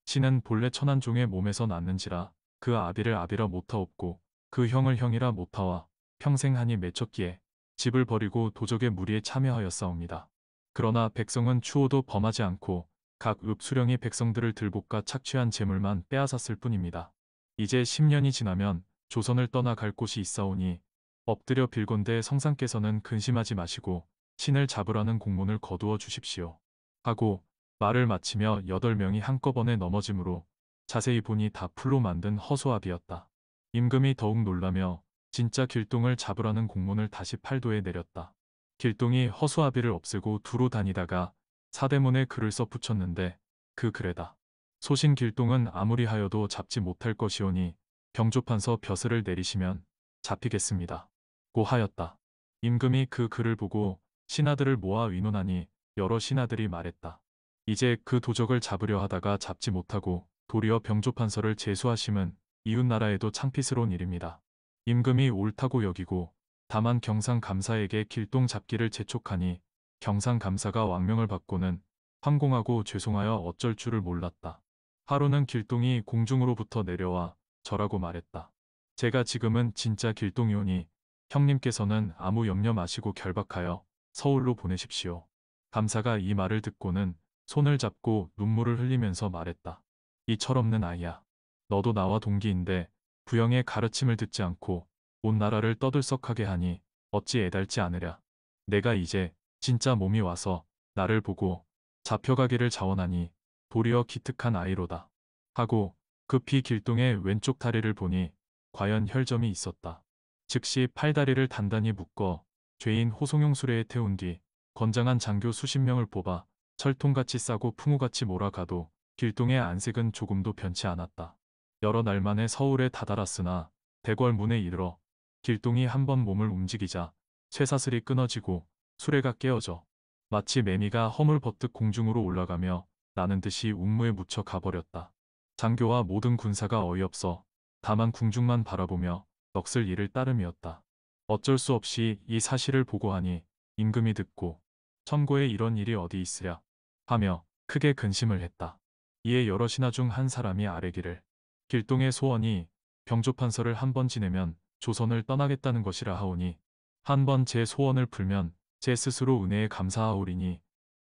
신은 본래 천한종의 몸에서 났는지라 그 아비를 아비라 못하옵고 그 형을 형이라 못하와 평생 한이 맺혔기에 집을 버리고 도적의 무리에 참여하였사옵니다. 그러나 백성은 추호도 범하지 않고 각 읍 수령이 백성들을 들볶아 착취한 재물만 빼앗았을 뿐입니다. 이제 10년이 지나면 조선을 떠나갈 곳이 있사오니 엎드려 빌건대 성상께서는 근심하지 마시고 신을 잡으라는 공문을 거두어 주십시오. 하고 말을 마치며 8명이 한꺼번에 넘어지므로 자세히 보니 다 풀로 만든 허수아비였다. 임금이 더욱 놀라며 진짜 길동을 잡으라는 공문을 다시 팔도에 내렸다. 길동이 허수아비를 없애고 두루 다니다가 사대문에 글을 써 붙였는데 그 글에다 소신 길동은 아무리 하여도 잡지 못할 것이오니 병조판서 벼슬을 내리시면 잡히겠습니다. 고 하였다. 임금이 그 글을 보고 신하들을 모아 의논하니 여러 신하들이 말했다. 이제 그 도적을 잡으려 하다가 잡지 못하고 도리어 병조판서를 제수하심은 이웃나라에도 창피스러운 일입니다. 임금이 옳다고 여기고 다만 경상감사에게 길동 잡기를 재촉하니 경상감사가 왕명을 받고는 황공하고 죄송하여 어쩔 줄을 몰랐다. 하루는 길동이 공중으로부터 내려와 저라고 말했다. 제가 지금은 진짜 길동이오니 형님께서는 아무 염려 마시고 결박하여 서울로 보내십시오. 감사가 이 말을 듣고는 손을 잡고 눈물을 흘리면서 말했다. 이 철없는 아이야. 너도 나와 동기인데 부영의 가르침을 듣지 않고 온 나라를 떠들썩하게 하니 어찌 애달지 않으랴. 내가 이제 진짜 몸이 와서 나를 보고 잡혀가기를 자원하니 도리어 기특한 아이로다. 하고 급히 길동의 왼쪽 다리를 보니 과연 혈점이 있었다. 즉시 팔다리를 단단히 묶어 죄인 호송용 수레에 태운 뒤 건장한 장교 수십 명을 뽑아 철통같이 싸고 풍우같이 몰아가도 길동의 안색은 조금도 변치 않았다. 여러 날 만에 서울에 다다랐으나 대궐문에 이르러 길동이 한번 몸을 움직이자 쇠사슬이 끊어지고 수레가 깨어져 마치 매미가 허물 버뜩 공중으로 올라가며 나는 듯이 운무에 묻혀 가버렸다. 장교와 모든 군사가 어이없어 다만 궁중만 바라보며 넋을 잃을 따름이었다. 어쩔 수 없이 이 사실을 보고하니 임금이 듣고 천고에 이런 일이 어디 있으랴 하며 크게 근심을 했다. 이에 여럿이나 중 한 사람이 아뢰기를 길동의 소원이 병조판서를 한 번 지내면 조선을 떠나겠다는 것이라 하오니 한 번 제 소원을 풀면 제 스스로 은혜에 감사하오리니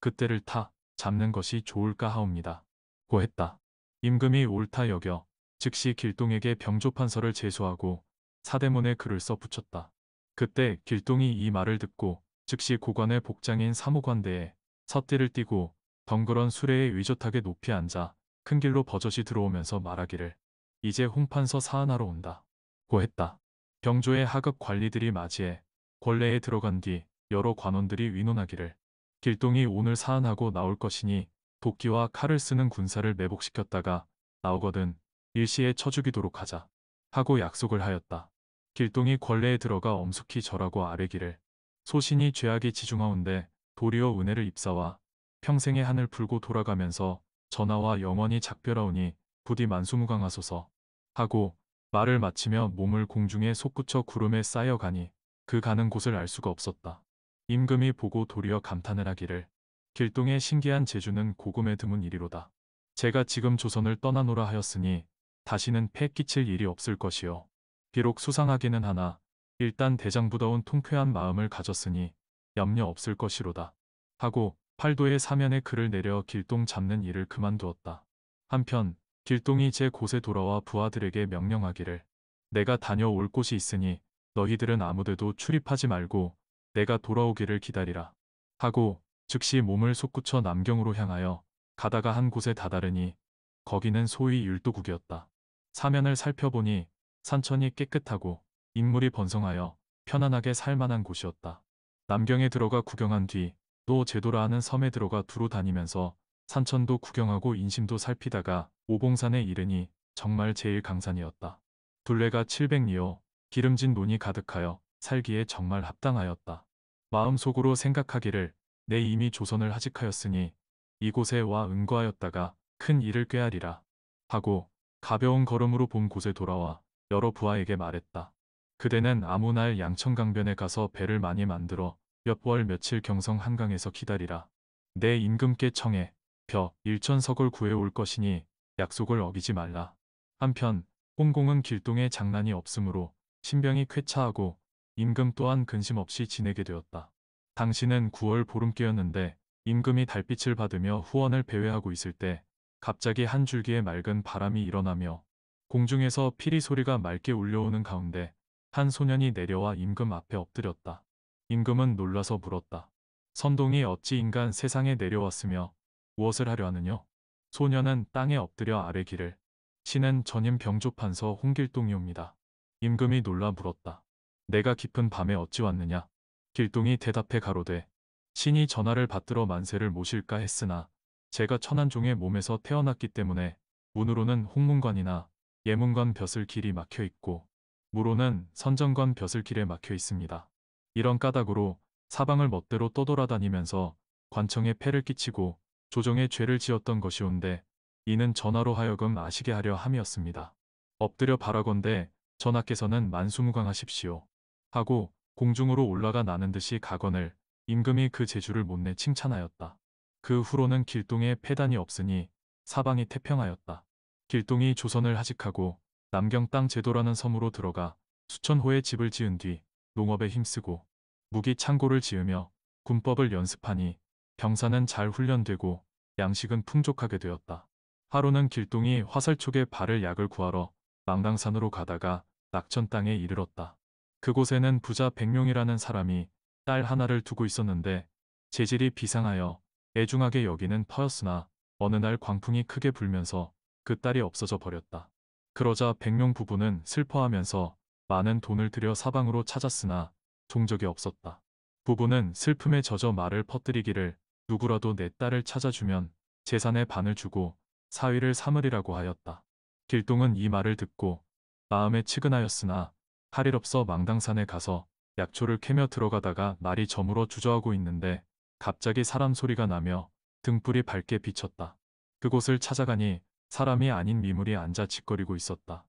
그때를 타 잡는 것이 좋을까 하옵니다. 고 했다. 임금이 옳다 여겨 즉시 길동에게 병조판서를 제수하고 사대문에 글을 써 붙였다. 그때 길동이 이 말을 듣고 즉시 고관의 복장인 사무관대에 서띠를 띠고 덩그런 수레에 의젓하게 높이 앉아 큰 길로 버젓이 들어오면서 말하기를 이제 홍판서 사안하러 온다. 고 했다. 병조의 하급 관리들이 맞이해 권례에 들어간 뒤 여러 관원들이 의논하기를 길동이 오늘 사안하고 나올 것이니 도끼와 칼을 쓰는 군사를 매복시켰다가 나오거든 일시에 쳐죽이도록 하자 하고 약속을 하였다. 길동이 권례에 들어가 엄숙히 절하고 아뢰기를 소신이 죄악이 지중하온데 도리어 은혜를 입사와 평생의 한을 풀고 돌아가면서 전하와 영원히 작별하오니 부디 만수무강하소서 하고 말을 마치며 몸을 공중에 솟구쳐 구름에 쌓여가니 그 가는 곳을 알 수가 없었다. 임금이 보고 도리어 감탄을 하기를 길동의 신기한 재주는 고금에 드문 일이로다. 제가 지금 조선을 떠나노라 하였으니 다시는 패 끼칠 일이 없을 것이요. 비록 수상하기는 하나 일단 대장부다운 통쾌한 마음을 가졌으니 염려 없을 것이로다. 하고 팔도의 사면에 글을 내려 길동 잡는 일을 그만두었다. 한편 길동이 제 곳에 돌아와 부하들에게 명령하기를 내가 다녀올 곳이 있으니 너희들은 아무데도 출입하지 말고 내가 돌아오기를 기다리라. 하고 즉시 몸을 솟구쳐 남경으로 향하여 가다가 한 곳에 다다르니 거기는 소위 율도국이었다. 사면을 살펴보니 산천이 깨끗하고 인물이 번성하여 편안하게 살만한 곳이었다. 남경에 들어가 구경한 뒤 또 제도라 하는 섬에 들어가 두루 다니면서 산천도 구경하고 인심도 살피다가 오봉산에 이르니 정말 제일 강산이었다. 둘레가 700리요 기름진 논이 가득하여 살기에 정말 합당하였다. 마음속으로 생각하기를 내 이미 조선을 하직하였으니 이곳에 와 은거하였다가 큰 일을 꾀하리라 하고 가벼운 걸음으로 본 곳에 돌아와 여러 부하에게 말했다. 그대는 아무 날 양천강변에 가서 배를 많이 만들어 몇 월 며칠 경성 한강에서 기다리라. 내 임금께 청해 벼 1천석을 구해올 것이니 약속을 어기지 말라. 한편 홍공은 길동에 장난이 없으므로 신병이 쾌차하고 임금 또한 근심 없이 지내게 되었다. 당시는 9월 보름께였는데 임금이 달빛을 받으며 후원을 배회하고 있을 때 갑자기 한 줄기의 맑은 바람이 일어나며 공중에서 피리 소리가 맑게 울려오는 가운데 한 소년이 내려와 임금 앞에 엎드렸다. 임금은 놀라서 물었다. 선동이 어찌 인간 세상에 내려왔으며 무엇을 하려 하느뇨? 소년은 땅에 엎드려 아뢰기를 신은 전임 병조판서 홍길동이옵니다. 임금이 놀라 물었다. 내가 깊은 밤에 어찌 왔느냐? 길동이 대답해 가로되 신이 전하를 받들어 만세를 모실까 했으나 제가 천한종의 몸에서 태어났기 때문에 문으로는 홍문관이나 예문관 벼슬 길이 막혀 있고 무로는 선정관 벼슬 길에 막혀 있습니다. 이런 까닭으로 사방을 멋대로 떠돌아다니면서 관청에 폐를 끼치고 조정에 죄를 지었던 것이온데 이는 전하로 하여금 아시게 하려 함이었습니다. 엎드려 바라건대 전하께서는 만수무강하십시오. 하고 공중으로 올라가 나는 듯이 가건을 임금이 그 재주를 못내 칭찬하였다. 그 후로는 길동에 폐단이 없으니 사방이 태평하였다. 길동이 조선을 하직하고 남경 땅 제도라는 섬으로 들어가 수천호의 집을 지은 뒤 농업에 힘쓰고 무기 창고를 지으며 군법을 연습하니 병사는 잘 훈련되고 양식은 풍족하게 되었다. 하루는 길동이 화살촉에 바를 약을 구하러 망당산으로 가다가 낙천 땅에 이르렀다. 그곳에는 부자 백룡이라는 사람이 딸 하나를 두고 있었는데 재질이 비상하여 애중하게 여기는 터였으나 어느 날 광풍이 크게 불면서 그 딸이 없어져 버렸다. 그러자 백룡 부부는 슬퍼하면서 많은 돈을 들여 사방으로 찾았으나 종적이 없었다. 부부는 슬픔에 젖어 말을 퍼뜨리기를 누구라도 내 딸을 찾아주면 재산의 반을 주고 사위를 삼으리라고 하였다. 길동은 이 말을 듣고 마음에 치근하였으나 할 일 없어 망당산에 가서 약초를 캐며 들어가다가 날이 저물어 주저하고 있는데 갑자기 사람 소리가 나며 등불이 밝게 비쳤다. 그곳을 찾아가니 사람이 아닌 미물이 앉아 짓거리고 있었다.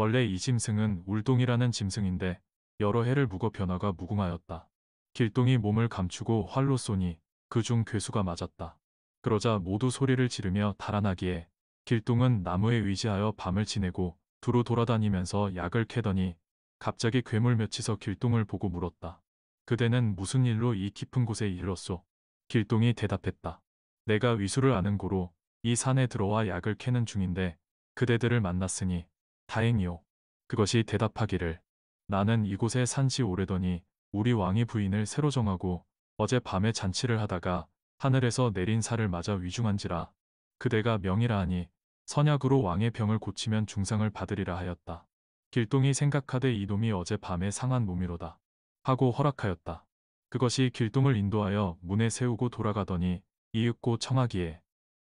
원래 이 짐승은 울동이라는 짐승인데 여러 해를 묵어 변화가 무궁하였다. 길동이 몸을 감추고 활로 쏘니 그중 괴수가 맞았다. 그러자 모두 소리를 지르며 달아나기에 길동은 나무에 의지하여 밤을 지내고 두루 돌아다니면서 약을 캐더니 갑자기 괴물 몇이서 길동을 보고 물었다. 그대는 무슨 일로 이 깊은 곳에 이르렀소? 길동이 대답했다. 내가 위수를 아는 고로 이 산에 들어와 약을 캐는 중인데 그대들을 만났으니 다행이오. 그것이 대답하기를 나는 이곳에 산지 오래더니 우리 왕이 부인을 새로 정하고 어제 밤에 잔치를 하다가 하늘에서 내린 살을 맞아 위중한지라 그대가 명이라 하니 선약으로 왕의 병을 고치면 중상을 받으리라 하였다. 길동이 생각하되 이놈이 어제 밤에 상한 몸이로다 하고 허락하였다. 그것이 길동을 인도하여 문에 세우고 돌아가더니 이윽고 청하기에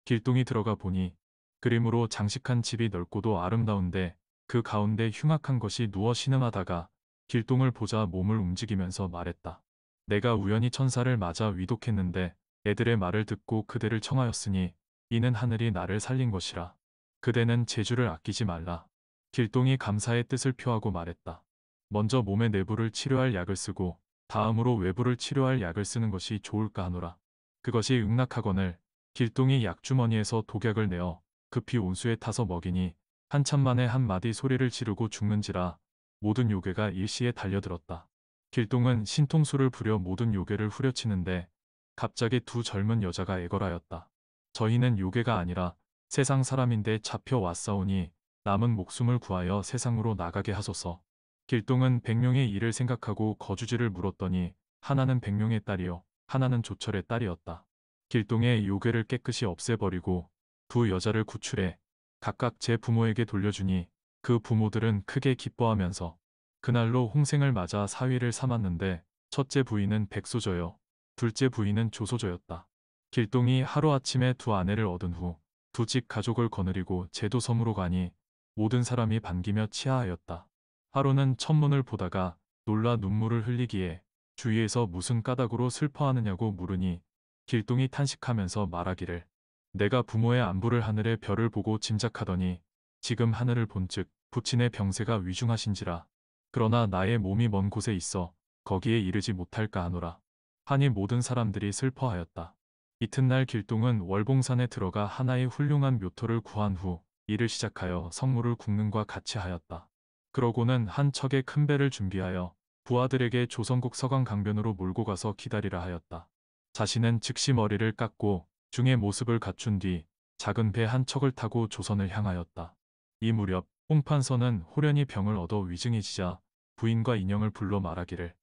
길동이 들어가 보니 그림으로 장식한 집이 넓고도 아름다운데 그 가운데 흉악한 것이 누워 신음하다가 길동을 보자 몸을 움직이면서 말했다. 내가 우연히 천사를 맞아 위독했는데 애들의 말을 듣고 그대를 청하였으니 이는 하늘이 나를 살린 것이라. 그대는 재주를 아끼지 말라. 길동이 감사의 뜻을 표하고 말했다. 먼저 몸의 내부를 치료할 약을 쓰고 다음으로 외부를 치료할 약을 쓰는 것이 좋을까 하노라. 그것이 응낙하거늘 길동이 약주머니에서 독약을 내어 급히 온수에 타서 먹이니 한참 만에 한마디 소리를 지르고 죽는지라 모든 요괴가 일시에 달려들었다. 길동은 신통수를 부려 모든 요괴를 후려치는데 갑자기 두 젊은 여자가 애걸하였다. 저희는 요괴가 아니라 세상 사람인데 잡혀왔사오니 남은 목숨을 구하여 세상으로 나가게 하소서. 길동은 백룡의 일을 생각하고 거주지를 물었더니 하나는 백룡의 딸이요 하나는 조철의 딸이었다. 길동의 요괴를 깨끗이 없애버리고 두 여자를 구출해 각각 제 부모에게 돌려주니 그 부모들은 크게 기뻐하면서 그날로 홍생을 맞아 사위를 삼았는데 첫째 부인은 백소저요 둘째 부인은 조소저였다. 길동이 하루아침에 두 아내를 얻은 후 두 집 가족을 거느리고 제도섬으로 가니 모든 사람이 반기며 치하하였다. 하루는 천문을 보다가 놀라 눈물을 흘리기에 주위에서 무슨 까닭으로 슬퍼하느냐고 물으니 길동이 탄식하면서 말하기를 내가 부모의 안부를 하늘의 별을 보고 짐작하더니 지금 하늘을 본즉 부친의 병세가 위중하신지라. 그러나 나의 몸이 먼 곳에 있어 거기에 이르지 못할까 하노라. 하니 모든 사람들이 슬퍼하였다. 이튿날 길동은 월봉산에 들어가 하나의 훌륭한 묘토를 구한 후 일을 시작하여 성물을 굽는과 같이 하였다. 그러고는 한 척의 큰 배를 준비하여 부하들에게 조선국 서강강변으로 몰고 가서 기다리라 하였다. 자신은 즉시 머리를 깎고 중의 모습을 갖춘 뒤 작은 배 한 척을 타고 조선을 향하였다. 이 무렵 홍판서는 호련히 병을 얻어 위중해지자 부인과 인형을 불러 말하기를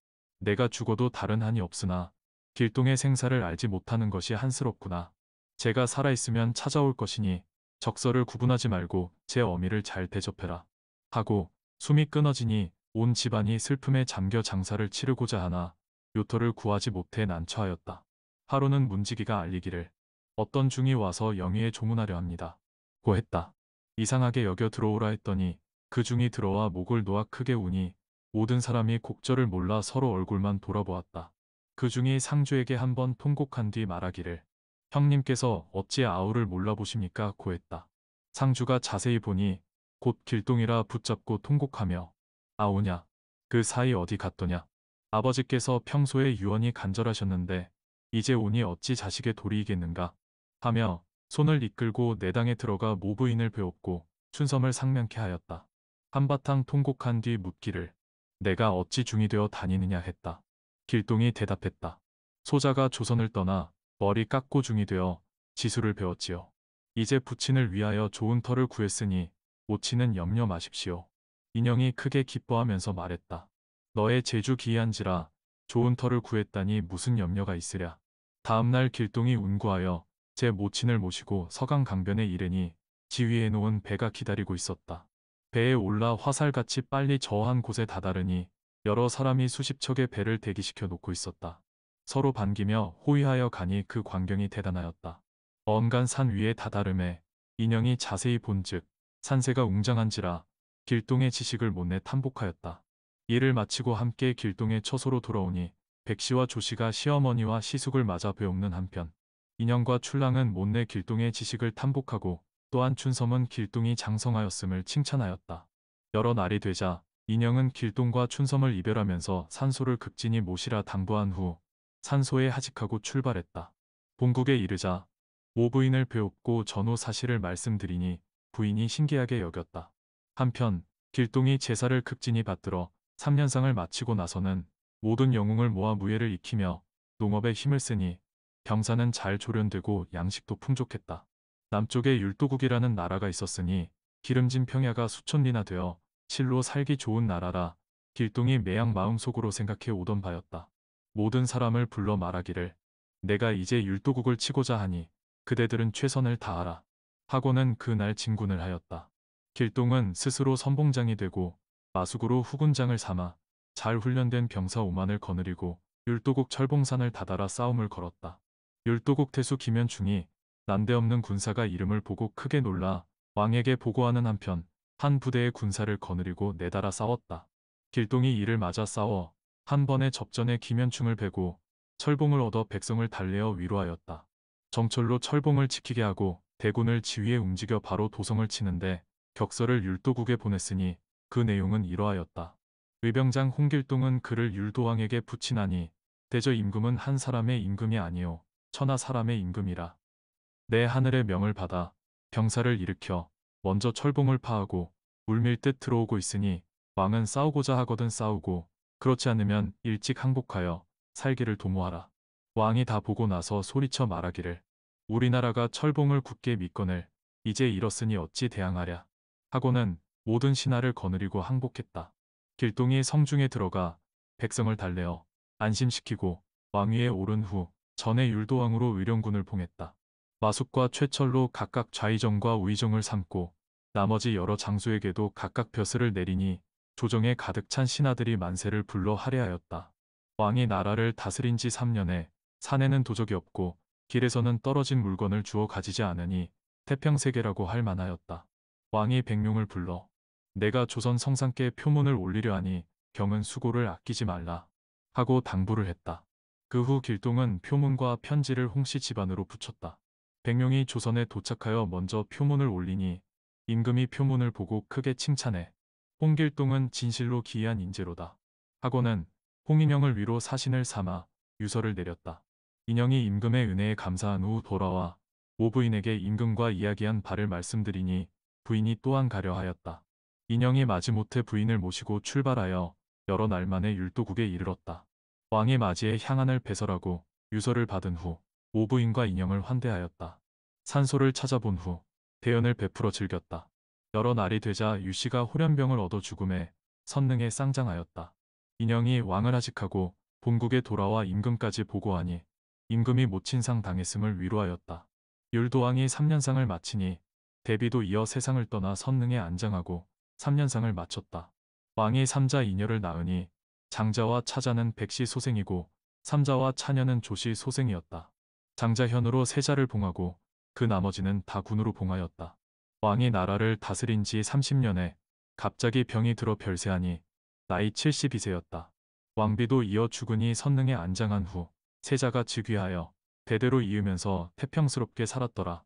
내가 죽어도 다른 한이 없으나 길동의 생사를 알지 못하는 것이 한스럽구나. 제가 살아있으면 찾아올 것이니 적설을 구분하지 말고 제 어미를 잘 대접해라. 하고 숨이 끊어지니 온 집안이 슬픔에 잠겨 장사를 치르고자 하나 요토를 구하지 못해 난처하였다. 하루는 문지기가 알리기를 어떤 중이 와서 영희에 조문하려 합니다. 고 했다. 이상하게 여겨 들어오라 했더니 그 중이 들어와 목을 놓아 크게 우니 모든 사람이 곡절을 몰라 서로 얼굴만 돌아보았다. 그 중이 상주에게 한번 통곡한 뒤 말하기를 형님께서 어찌 아우를 몰라보십니까? 고 했다. 상주가 자세히 보니 곧 길동이라 붙잡고 통곡하며 아우냐 그 사이 어디 갔더냐 아버지께서 평소에 유언이 간절하셨는데 이제 오니 어찌 자식의 도리이겠는가 하며 손을 이끌고 내당에 들어가 모부인을 배웠고 춘섬을 상명케 하였다. 한바탕 통곡한 뒤 묻기를 내가 어찌 중이 되어 다니느냐 했다. 길동이 대답했다. 소자가 조선을 떠나 머리 깎고 중이 되어 지술을 배웠지요. 이제 부친을 위하여 좋은 터를 구했으니 모치는 염려 마십시오. 인형이 크게 기뻐하면서 말했다. 너의 재주 기이한지라 좋은 터를 구했다니 무슨 염려가 있으랴. 다음날 길동이 운구하여 제 모친을 모시고 서강강변에 이르니 지휘해 놓은 배가 기다리고 있었다. 배에 올라 화살같이 빨리 저한 곳에 다다르니 여러 사람이 수십 척의 배를 대기시켜 놓고 있었다. 서로 반기며 호위하여 가니 그 광경이 대단하였다. 언간 산 위에 다다름에 인형이 자세히 본즉 산세가 웅장한지라 길동의 지식을 못내 탐복하였다. 일을 마치고 함께 길동의 처소로 돌아오니 백씨와 조씨가 시어머니와 시숙을 맞아 배옵는 한편 인형과 출랑은 못내 길동의 지식을 탐복하고 또한 춘섬은 길동이 장성하였음을 칭찬하였다. 여러 날이 되자 인형은 길동과 춘섬을 이별하면서 산소를 극진히 모시라 당부한 후 산소에 하직하고 출발했다. 본국에 이르자 모부인을 배웠고 전후 사실을 말씀드리니 부인이 신기하게 여겼다. 한편 길동이 제사를 극진히 받들어 3년상을 마치고 나서는 모든 영웅을 모아 무예를 익히며 농업에 힘을 쓰니 병사는 잘 조련되고 양식도 풍족했다. 남쪽에 율도국이라는 나라가 있었으니 기름진 평야가 수천 리나 되어 실로 살기 좋은 나라라 길동이 매양 마음속으로 생각해 오던 바였다. 모든 사람을 불러 말하기를 내가 이제 율도국을 치고자 하니 그대들은 최선을 다하라 하고는 그날 진군을 하였다. 길동은 스스로 선봉장이 되고 마숙으로 후군장을 삼아 잘 훈련된 병사 5만을 거느리고 율도국 철봉산을 다다라 싸움을 걸었다. 율도국 태수 김연충이 난데없는 군사가 이름을 보고 크게 놀라 왕에게 보고하는 한편 한 부대의 군사를 거느리고 내달아 싸웠다. 길동이 이를 맞아 싸워 한 번의 접전에 김연충을 베고 철봉을 얻어 백성을 달래어 위로하였다. 정철로 철봉을 지키게 하고 대군을 지휘에 움직여 바로 도성을 치는데 격서를 율도국에 보냈으니 그 내용은 이러하였다. 의병장 홍길동은 그를 율도왕에게 붙이나니 대저 임금은 한 사람의 임금이 아니요 천하 사람의 임금이라. 내 하늘의 명을 받아 병사를 일으켜 먼저 철봉을 파하고 물밀듯 들어오고 있으니 왕은 싸우고자 하거든 싸우고 그렇지 않으면 일찍 항복하여 살기를 도모하라. 왕이 다 보고 나서 소리쳐 말하기를 우리나라가 철봉을 굳게 믿거늘 이제 이렇으니 어찌 대항하랴 하고는 모든 신하를 거느리고 항복했다. 길동이 성중에 들어가 백성을 달래어 안심시키고 왕위에 오른 후 전에 율도왕으로 의령군을 봉했다. 마숙과 최철로 각각 좌의정과 우의정을 삼고 나머지 여러 장수에게도 각각 벼슬을 내리니 조정에 가득 찬 신하들이 만세를 불러 할애하였다. 왕이 나라를 다스린 지 3년에 산에는 도적이 없고 길에서는 떨어진 물건을 주워 가지지 않으니 태평세계라고 할 만하였다. 왕이 백룡을 불러 내가 조선 성상께 표문을 올리려 하니 경은 수고를 아끼지 말라 하고 당부를 했다. 그 후 길동은 표문과 편지를 홍씨 집안으로 붙였다. 백룡이 조선에 도착하여 먼저 표문을 올리니 임금이 표문을 보고 크게 칭찬해 홍길동은 진실로 기이한 인재로다 하고는 홍인영을 위로 사신을 삼아 유서를 내렸다. 인영이 임금의 은혜에 감사한 후 돌아와 모부인에게 임금과 이야기한 바를 말씀드리니 부인이 또한 가려 하였다. 인영이 마지못해 부인을 모시고 출발하여 여러 날 만에 율도국에 이르렀다. 왕이 맞이해 향안을 배설하고 유서를 받은 후 모부인과 인영을 환대하였다. 산소를 찾아본 후 대연을 베풀어 즐겼다. 여러 날이 되자 유씨가 호련병을 얻어 죽음에 선릉에 쌍장하였다. 인영이 왕을 하직하고 본국에 돌아와 임금까지 보고하니 임금이 모친상 당했음을 위로하였다. 율도왕이 3년상을 마치니 대비도 이어 세상을 떠나 선릉에 안장하고 3년상을 마쳤다. 왕이 삼자 이녀를 낳으니 장자와 차자는 백시 소생이고 삼자와 차녀는 조시 소생이었다. 장자현으로 세자를 봉하고 그 나머지는 다 군으로 봉하였다. 왕이 나라를 다스린 지 30년에 갑자기 병이 들어 별세하니 나이 72세였다. 왕비도 이어 죽으니 선릉에 안장한 후 세자가 즉위하여 대대로 이으면서 태평스럽게 살았더라.